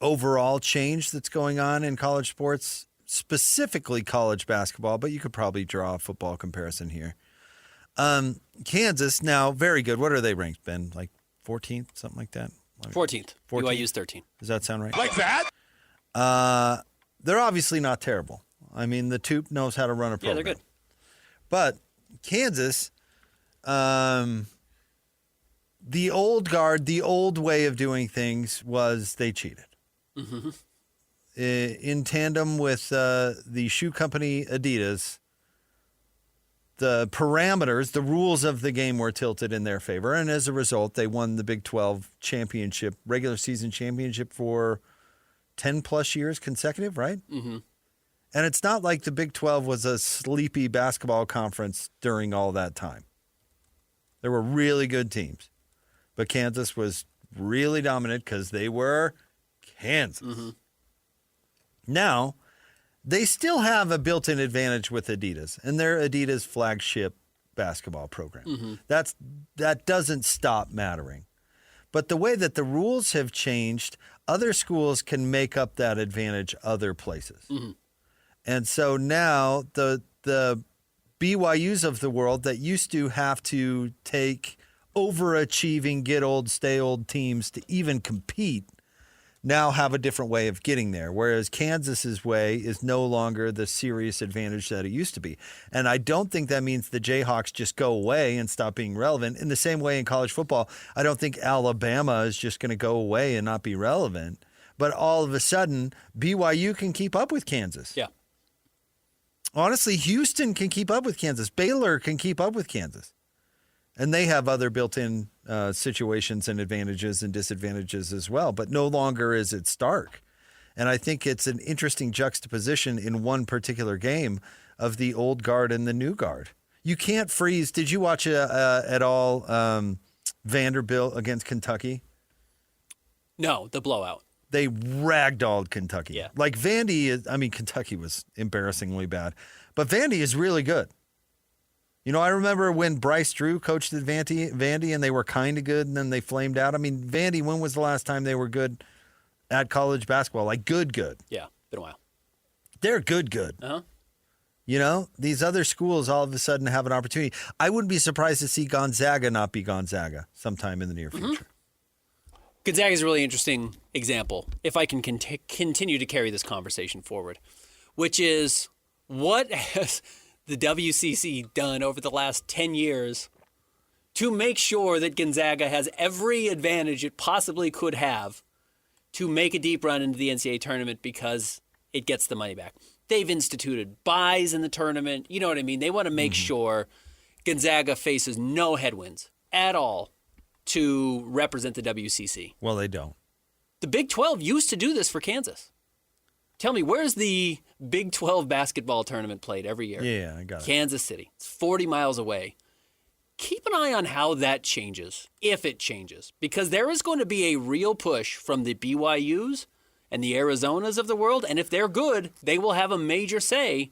Speaker 5: overall change that's going on in college sports, specifically college basketball, but you could probably draw a football comparison here. Kansas, now, very good. What are they ranked, Ben? Like 14th, something like that?
Speaker 6: 14th.
Speaker 5: 14th?
Speaker 6: BYU's 13.
Speaker 5: Does that sound right?
Speaker 8: Like that?
Speaker 5: They're obviously not terrible. I mean, the Toop knows how to run a program.
Speaker 6: Yeah, they're good.
Speaker 5: But Kansas, the old guard, the old way of doing things was they cheated.
Speaker 6: Mm-hmm.
Speaker 5: In tandem with the shoe company Adidas, the parameters, the rules of the game were tilted in their favor. And as a result, they won the Big 12 championship, regular season championship for 10 plus years consecutive, right?
Speaker 6: Mm-hmm.
Speaker 5: And it's not like the Big 12 was a sleepy basketball conference during all that time. There were really good teams. But Kansas was really dominant because they were Kansas.
Speaker 6: Mm-hmm.
Speaker 5: Now, they still have a built-in advantage with Adidas and their Adidas flagship basketball program.
Speaker 6: Mm-hmm.
Speaker 5: That doesn't stop mattering. But the way that the rules have changed, other schools can make up that advantage other places.
Speaker 6: Mm-hmm.
Speaker 5: And so now the BYUs of the world that used to have to take overachieving, get old, stay old teams to even compete now have a different way of getting there, whereas Kansas's way is no longer the serious advantage that it used to be. And I don't think that means the Jayhawks just go away and stop being relevant. In the same way in college football, I don't think Alabama is just going to go away and not be relevant. But all of a sudden, BYU can keep up with Kansas.
Speaker 6: Yeah.
Speaker 5: Honestly, Houston can keep up with Kansas. Baylor can keep up with Kansas. And they have other built-in situations and advantages and disadvantages as well, but no longer is it stark. And I think it's an interesting juxtaposition in one particular game of the old guard and the new guard. You can't freeze. Did you watch at all Vanderbilt against Kentucky?
Speaker 6: No, the blowout.
Speaker 5: They ragdolled Kentucky.
Speaker 6: Yeah.
Speaker 5: Like Kentucky was embarrassingly bad, but Vandy is really good. You know, I remember when Bryce Drew coached at Vandy and they were kind of good and then they flamed out. I mean, Vandy, when was the last time they were good at college basketball? Like good.
Speaker 6: Yeah, been a while.
Speaker 5: They're good.
Speaker 6: Uh-huh.
Speaker 5: You know, these other schools all of a sudden have an opportunity. I wouldn't be surprised to see Gonzaga not be Gonzaga sometime in the near future.
Speaker 6: Gonzaga is a really interesting example, if I can continue to carry this conversation forward, which is what has the WCC done over the last 10 years to make sure that Gonzaga has every advantage it possibly could have to make a deep run into the NCAA tournament because it gets the money back. They've instituted buys in the tournament. You know what I mean? They want to make sure Gonzaga faces no headwinds at all to represent the WCC.
Speaker 5: Well, they don't.
Speaker 6: The Big 12 used to do this for Kansas. Tell me, where's the Big 12 basketball tournament played every year?
Speaker 5: Yeah, I got it.
Speaker 6: Kansas City. It's 40 miles away. Keep an eye on how that changes, if it changes, because there is going to be a real push from the BYUs and the Arizonas of the world, and if they're good, they will have a major say.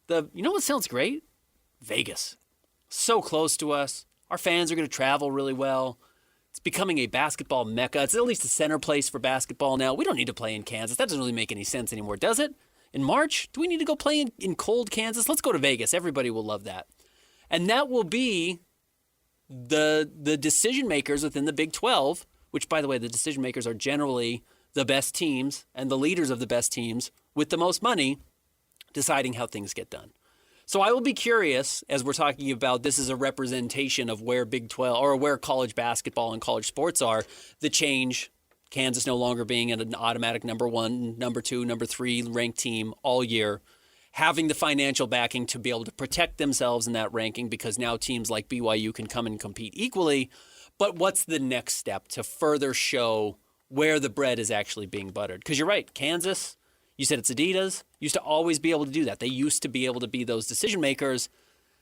Speaker 6: You know what sounds great? Vegas. So close to us. Our fans are going to travel really well. It's becoming a basketball mecca. It's at least a center place for basketball now. We don't need to play in Kansas. That doesn't really make any sense anymore, does it? In March, do we need to go play in cold Kansas? Let's go to Vegas. Everybody will love that. And that will be the decision makers within the Big 12, which, by the way, the decision makers are generally the best teams and the leaders of the best teams with the most money deciding how things get done. So I will be curious, as we're talking about this is a representation of where Big 12 or where college basketball and college sports are, the change, Kansas no longer being an automatic number 1, number 2, number 3 ranked team all year, having the financial backing to be able to protect themselves in that ranking because now teams like BYU can come and compete equally. But what's the next step to further show where the bread is actually being buttered? Because you're right, Kansas, you said it's Adidas, used to always be able to do that. They used to be able to be those decision makers,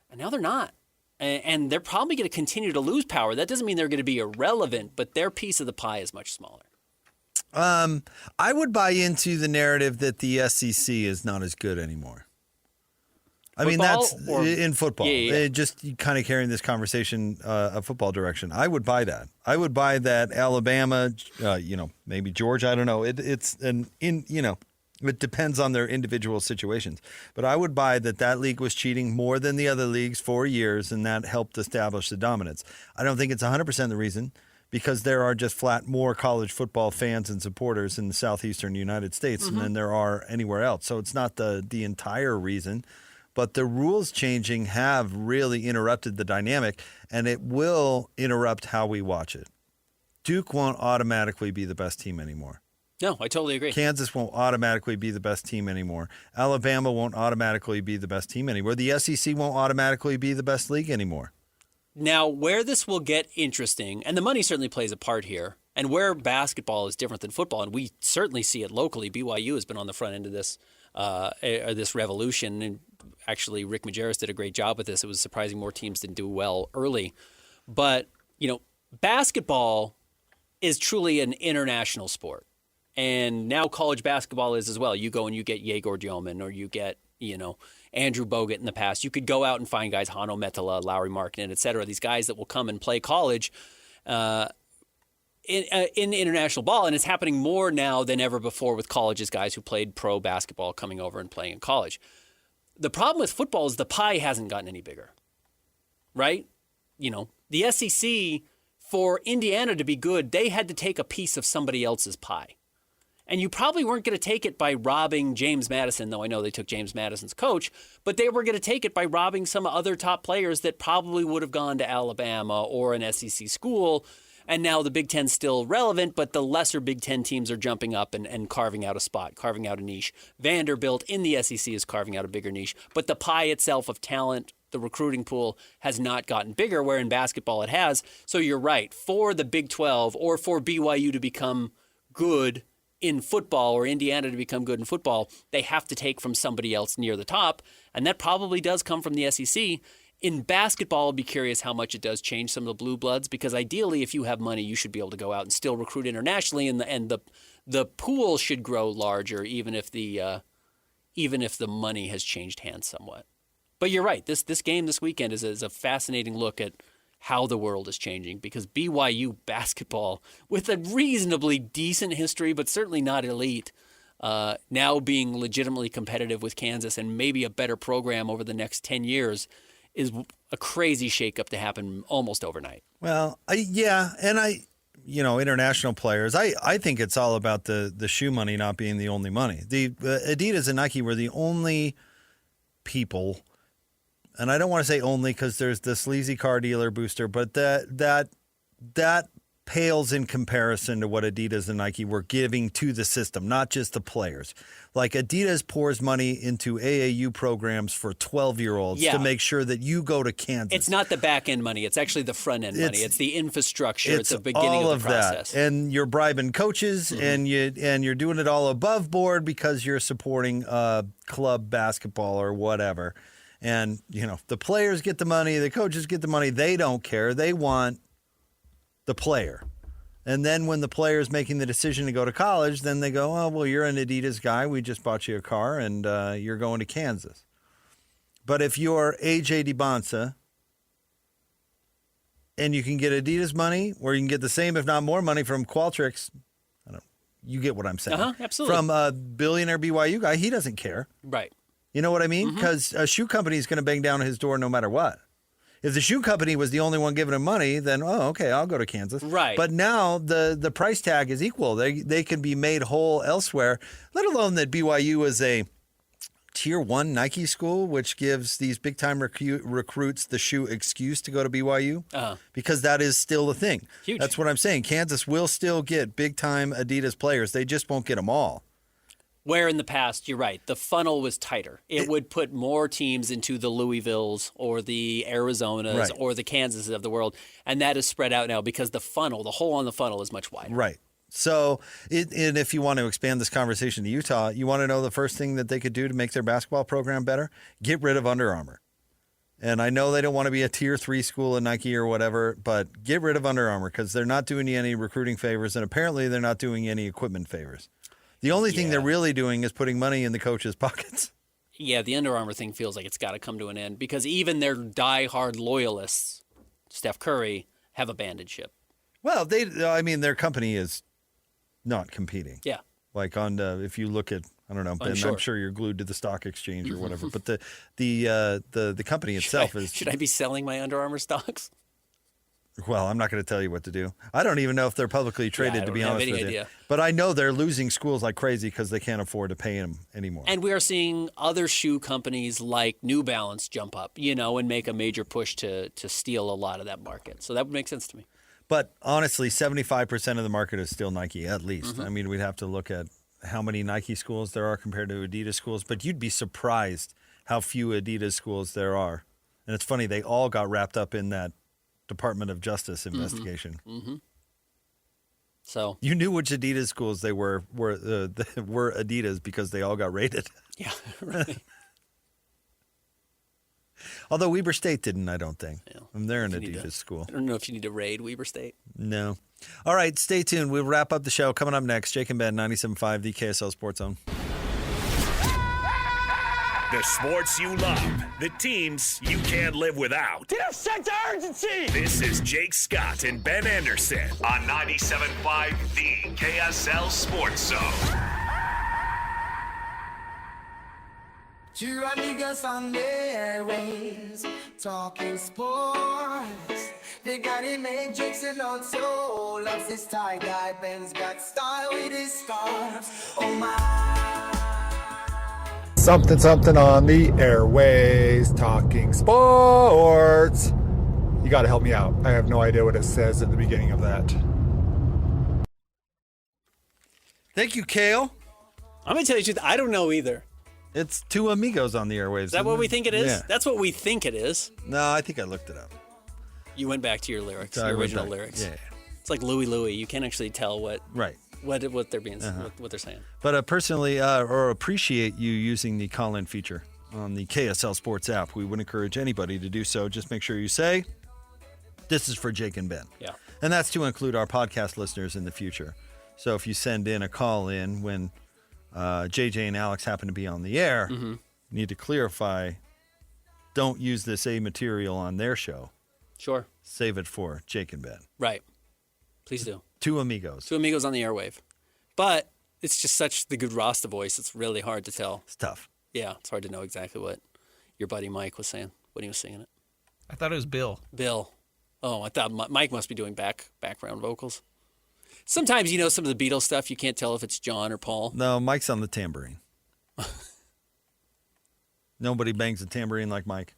Speaker 6: and now they're not. And they're probably going to continue to lose power. That doesn't mean they're going to be irrelevant, but their piece of the pie is much smaller.
Speaker 5: I would buy into the narrative that the SEC is not as good anymore. I mean, that's in football.
Speaker 6: Yeah.
Speaker 5: Just kind of carrying this conversation a football direction. I would buy that. I would buy that Alabama, maybe Georgia. I don't know. It depends on their individual situations. But I would buy that league was cheating more than the other leagues for years, and that helped establish the dominance. I don't think it's 100% the reason, because there are just flat more college football fans and supporters in the southeastern United States than there are anywhere else. So it's not the entire reason. But the rules changing have really interrupted the dynamic, and it will interrupt how we watch it. Duke won't automatically be the best team anymore.
Speaker 6: No, I totally agree.
Speaker 5: Kansas won't automatically be the best team anymore. Alabama won't automatically be the best team anymore. The SEC won't automatically be the best league anymore.
Speaker 6: Now, where this will get interesting, and the money certainly plays a part here, and where basketball is different than football, and we certainly see it locally. BYU has been on the front end of this revolution, and actually Rick Majerus did a great job with this. It was surprising more teams didn't do well early. But, basketball is truly an international sport. And now college basketball is as well. You go and you get Yegor Dioman, or you get, Andrew Bogut in the past. You could go out and find guys, Hano Metala, Lowry Markkinen, et cetera, these guys that will come and play college in international ball. And it's happening more now than ever before with colleges, guys who played pro basketball coming over and playing in college. The problem with football is the pie hasn't gotten any bigger, right? The SEC, for Indiana to be good, they had to take a piece of somebody else's pie. And you probably weren't going to take it by robbing James Madison, though I know they took James Madison's coach, but they were going to take it by robbing some other top players that probably would have gone to Alabama or an SEC school. And now the Big Ten's still relevant, but the lesser Big Ten teams are jumping up and carving out a spot, carving out a niche. Vanderbilt in the SEC is carving out a bigger niche, but the pie itself of talent, the recruiting pool, has not gotten bigger, where in basketball it has. So you're right. For the Big 12 or for BYU to become good in football, or Indiana to become good in football, they have to take from somebody else near the top, and that probably does come from the SEC. In basketball, I'll be curious how much it does change some of the blue bloods, because ideally, if you have money, you should be able to go out and still recruit internationally, and the pool should grow larger, even if the money has changed hands somewhat. But you're right. This game this weekend is a fascinating look at how the world is changing, because BYU basketball, with a reasonably decent history, but certainly not elite, now being legitimately competitive with Kansas and maybe a better program over the next 10 years is a crazy shakeup to happen almost overnight.
Speaker 5: Well, international players, I think it's all about the shoe money not being the only money. The Adidas and Nike were the only people, and I don't want to say only because there's the sleazy car dealer booster, but that pales in comparison to what Adidas and Nike were giving to the system, not just the players. Like Adidas pours money into AAU programs for 12-year-olds to make sure that you go to Kansas.
Speaker 6: It's not the back end money. It's actually the front end money. It's the infrastructure. It's the beginning
Speaker 5: all
Speaker 6: of the process.
Speaker 5: That. And you're bribing coaches, and you're doing it all above board because you're supporting club basketball or whatever. And the players get the money, the coaches get the money. They don't care. They want the player. And then when the player's making the decision to go to college, then they go, oh, well, you're an Adidas guy. We just bought you a car, and you're going to Kansas. But if you're AJ DiBonsa and you can get Adidas money, or you can get the same, if not more money from Qualtrics, you get what I'm saying.
Speaker 6: Absolutely.
Speaker 5: From a billionaire BYU guy, he doesn't care.
Speaker 6: Right.
Speaker 5: You know what I mean? Because a shoe company is going to bang down his door no matter what. If the shoe company was the only one giving him money, then, okay, I'll go to Kansas.
Speaker 6: Right.
Speaker 5: But now the price tag is equal. They can be made whole elsewhere, let alone that BYU is a Tier 1 Nike school, which gives these big-time recruits the shoe excuse to go to BYU, because that is still a thing.
Speaker 6: Huge.
Speaker 5: That's what I'm saying. Kansas will still get big-time Adidas players. They just won't get them all.
Speaker 6: Where in the past, you're right, the funnel was tighter. It would put more teams into the Louisvilles or the Arizonas or the Kansases of the world, and that is spread out now because the hole on the funnel is much wider.
Speaker 5: Right. So, and if you want to expand this conversation to Utah, you want to know the first thing that they could do to make their basketball program better? Get rid of Under Armour. And I know they don't want to be a Tier 3 school in Nike or whatever, but get rid of Under Armour because they're not doing you any recruiting favors, and apparently they're not doing any equipment favors. The only thing they're really doing is putting money in the coaches' pockets.
Speaker 6: Yeah, the Under Armour thing feels like it's got to come to an end because even their diehard loyalists, Steph Curry, have abandoned ship.
Speaker 5: Well, their company is not competing.
Speaker 6: Yeah.
Speaker 5: Like if you look at, I don't know, Ben, I'm sure you're glued to the stock exchange or whatever, but the company itself is.
Speaker 6: Should I be selling my Under Armour stocks?
Speaker 5: Well, I'm not going to tell you what to do. I don't even know if they're publicly traded, to be honest with you. But I know they're losing schools like crazy because they can't afford to pay them anymore.
Speaker 6: And we are seeing other shoe companies like New Balance jump up, and make a major push to steal a lot of that market. So that would make sense to me.
Speaker 5: But honestly, 75% of the market is still Nike, at least. I mean, we'd have to look at how many Nike schools there are compared to Adidas schools, but you'd be surprised how few Adidas schools there are. And it's funny, they all got wrapped up in that Department of Justice investigation.
Speaker 6: So
Speaker 5: you knew which Adidas schools they were Adidas because they all got raided.
Speaker 6: Yeah, right.
Speaker 5: Although Weber State didn't, I don't think.
Speaker 6: Yeah.
Speaker 5: They're an Adidas school.
Speaker 6: I don't know if you need to raid Weber State.
Speaker 5: No. All right, stay tuned. We'll wrap up the show. Coming up next, Jake and Ben, 97.5, the KSL Sports Zone.
Speaker 2: The sports you love, the teams you can't live without.
Speaker 4: Get a sense of urgency!
Speaker 2: This is Jake Scott and Ben Anderson on 97.5, the KSL Sports Zone.
Speaker 9: Two amigos on the airwaves, talking sports. They got him Matrix and also loves his tie-dye. Ben's got style with his scarves. Oh my.
Speaker 10: Something on the airways, talking sports. You got to help me out. I have no idea what it says at the beginning of that.
Speaker 5: Thank you, Kale.
Speaker 6: I'm going to tell you the truth. I don't know either.
Speaker 5: It's two amigos on the airwaves.
Speaker 6: Is that what we think it is?
Speaker 5: Yeah.
Speaker 6: That's what we think it is.
Speaker 5: No, I think I looked it up.
Speaker 6: You went back to your lyrics, your original lyrics.
Speaker 5: Yeah.
Speaker 6: It's like Louie. You can't actually tell what they're being, what they're saying.
Speaker 5: But personally, or appreciate you using the call-in feature on the KSL Sports app. We would encourage anybody to do so. Just make sure you say, this is for Jake and Ben.
Speaker 6: Yeah.
Speaker 5: And that's to include our podcast listeners in the future. So if you send in a call-in when JJ and Alex happen to be on the air, you need to clarify, don't use this material on their show.
Speaker 6: Sure.
Speaker 5: Save it for Jake and Ben.
Speaker 6: Right. Please do.
Speaker 5: Two amigos.
Speaker 6: Two amigos on the airwave. But It's just such the good Rasta voice. It's really hard to tell.
Speaker 5: It's tough.
Speaker 6: Yeah, it's hard to know exactly what your buddy Mike was saying when he was singing it.
Speaker 1: I thought it was Bill.
Speaker 6: Bill. Oh, I thought Mike must be doing background vocals. Sometimes, some of the Beatles stuff, you can't tell if it's John or Paul.
Speaker 5: No, Mike's on the tambourine. Nobody bangs a tambourine like Mike.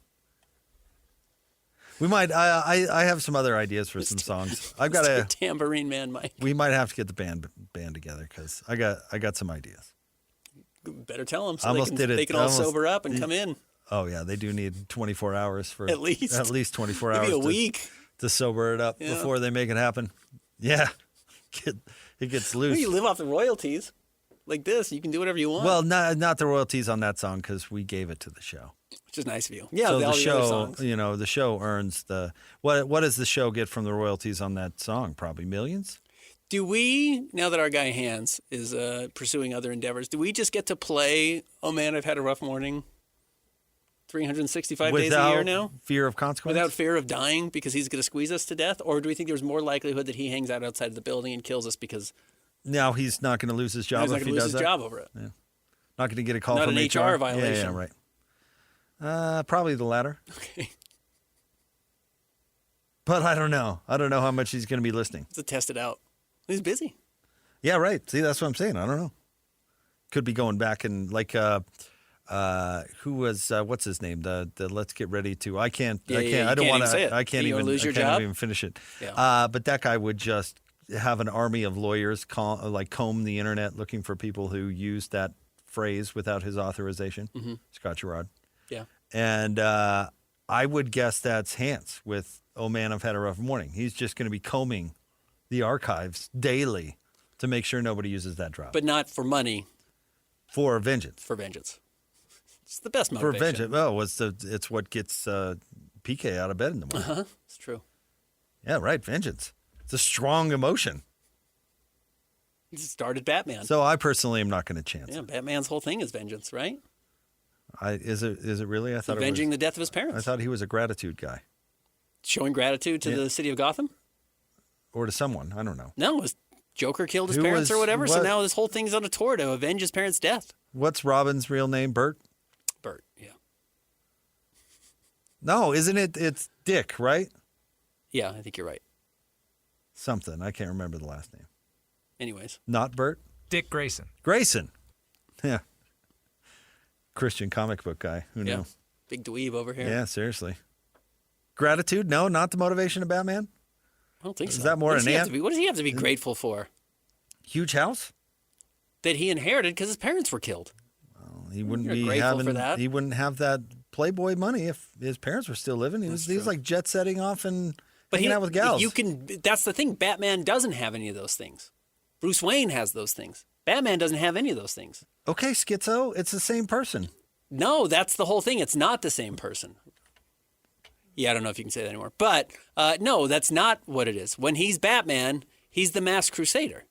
Speaker 5: We might. I have some other ideas for some songs. I've got a
Speaker 6: tambourine man, Mike.
Speaker 5: We might have to get the band together because I got some ideas.
Speaker 6: Better tell them so
Speaker 5: almost
Speaker 6: they can all sober up and come in.
Speaker 5: Oh yeah, they do need 24 hours for
Speaker 6: at least
Speaker 5: 24
Speaker 6: maybe
Speaker 5: hours.
Speaker 6: Maybe a week
Speaker 5: to sober it up before they make it happen. Yeah, it gets loose.
Speaker 6: Well, you live off the royalties. Like this, you can do whatever you want.
Speaker 5: Well, not the royalties on that song because we gave it to the show.
Speaker 6: Which is nice of you. Yeah,
Speaker 5: so the show,
Speaker 6: other songs.
Speaker 5: The show earns the what does the show get from the royalties on that song? Probably millions.
Speaker 6: Do we, now that our guy Hans is pursuing other endeavors, do we just get to play, oh man, I've had a rough morning 365 days a year now?
Speaker 5: Without fear of consequence?
Speaker 6: Without fear of dying because he's going to squeeze us to death? Or do we think there's more likelihood that he hangs out outside of the building and kills us because...
Speaker 5: Now he's not going to lose his job if he does that?
Speaker 6: He's not going to lose his job over it.
Speaker 5: Yeah. Not going to get a call
Speaker 6: not
Speaker 5: from
Speaker 6: an
Speaker 5: HR?
Speaker 6: HR violation.
Speaker 5: Yeah, right. Probably the latter.
Speaker 6: Okay.
Speaker 5: But I don't know. I don't know how much he's going to be listening.
Speaker 6: To test it out. He's busy.
Speaker 5: Yeah, right. See, that's what I'm saying. I don't know. Could be going back and like, who was, what's his name? The Let's Get Ready to, I can't, I don't want to, I can't even,
Speaker 6: lose your
Speaker 5: I can't
Speaker 6: job?
Speaker 5: even finish it.
Speaker 6: Yeah.
Speaker 5: But that guy would just have an army of lawyers comb the internet looking for people who use that phrase without his authorization.
Speaker 6: Mm-hmm.
Speaker 5: Scott Gerard.
Speaker 6: Yeah.
Speaker 5: And I would guess that's Hans with, oh man, I've had a rough morning. He's just going to be combing the archives daily to make sure nobody uses that drop.
Speaker 6: But not for money.
Speaker 5: For vengeance.
Speaker 6: For vengeance. It's the best motivation.
Speaker 5: For vengeance. Oh, it's what gets PK out of bed in the morning.
Speaker 6: Uh-huh. It's true.
Speaker 5: Yeah, right. Vengeance. It's a strong emotion.
Speaker 6: He started Batman.
Speaker 5: So I personally am not going to chance it.
Speaker 6: Yeah, Batman's whole thing is vengeance, right?
Speaker 5: Is it really? I thought
Speaker 6: avenging the death of his parents.
Speaker 5: I thought he was a gratitude guy.
Speaker 6: Showing gratitude to the city of Gotham?
Speaker 5: Or to someone. I don't know.
Speaker 6: No, it was Joker killed his parents or whatever, so now this whole thing's on a tour to avenge his parents' death.
Speaker 5: What's Robin's real name? Bert?
Speaker 6: Bert, yeah.
Speaker 5: No, isn't it? It's Dick, right?
Speaker 6: Yeah, I think you're right.
Speaker 5: Something. I can't remember the last name.
Speaker 6: Anyways.
Speaker 5: Not Bert?
Speaker 1: Dick Grayson.
Speaker 5: Grayson. Yeah. Christian comic book guy. Who knew?
Speaker 6: Big dweeb over here.
Speaker 5: Yeah, seriously. Gratitude? No, not the motivation of Batman?
Speaker 6: I don't think so.
Speaker 5: Is that more an ant?
Speaker 6: What does he have to be grateful for?
Speaker 5: Huge house?
Speaker 6: That he inherited because his parents were killed.
Speaker 5: Well, he wouldn't be
Speaker 6: grateful
Speaker 5: having
Speaker 6: for that.
Speaker 5: He wouldn't have that Playboy money if his parents were still living. He was like jet setting off and hanging out with gals.
Speaker 6: That's the thing. Batman doesn't have any of those things. Bruce Wayne has those things. Batman doesn't have any of those things.
Speaker 5: Okay, Schizo, it's the same person.
Speaker 6: No, that's the whole thing. It's not the same person. Yeah, I don't know if you can say that anymore. But no, that's not what it is. When he's Batman, he's the Masked Crusader.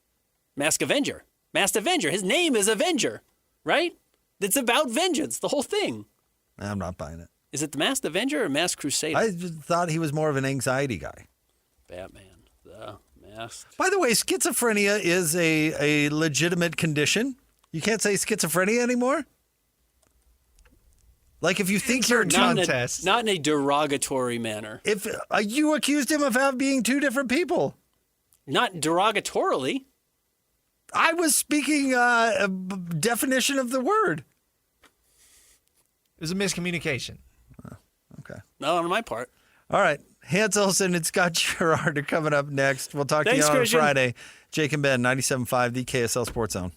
Speaker 6: Masked Avenger. Masked Avenger. His name is Avenger, right? It's about vengeance, the whole thing.
Speaker 5: I'm not buying it.
Speaker 6: Is it the Masked Avenger or Masked Crusader?
Speaker 5: I thought he was more of an anxiety guy.
Speaker 6: Batman, the Masked.
Speaker 5: By the way, schizophrenia is a legitimate condition. You can't say schizophrenia anymore? Like if you think you're
Speaker 6: not in a derogatory manner.
Speaker 5: If you accused him of being two different people.
Speaker 6: Not derogatorily.
Speaker 5: I was speaking a definition of the word.
Speaker 1: It was a miscommunication.
Speaker 5: Okay.
Speaker 6: Not on my part.
Speaker 5: All right. Hans Olsen and Scott Gerard are coming up next. We'll talk to you on
Speaker 6: Christian.
Speaker 5: Friday. Jake and Ben, 97.5, the KSL Sports Zone.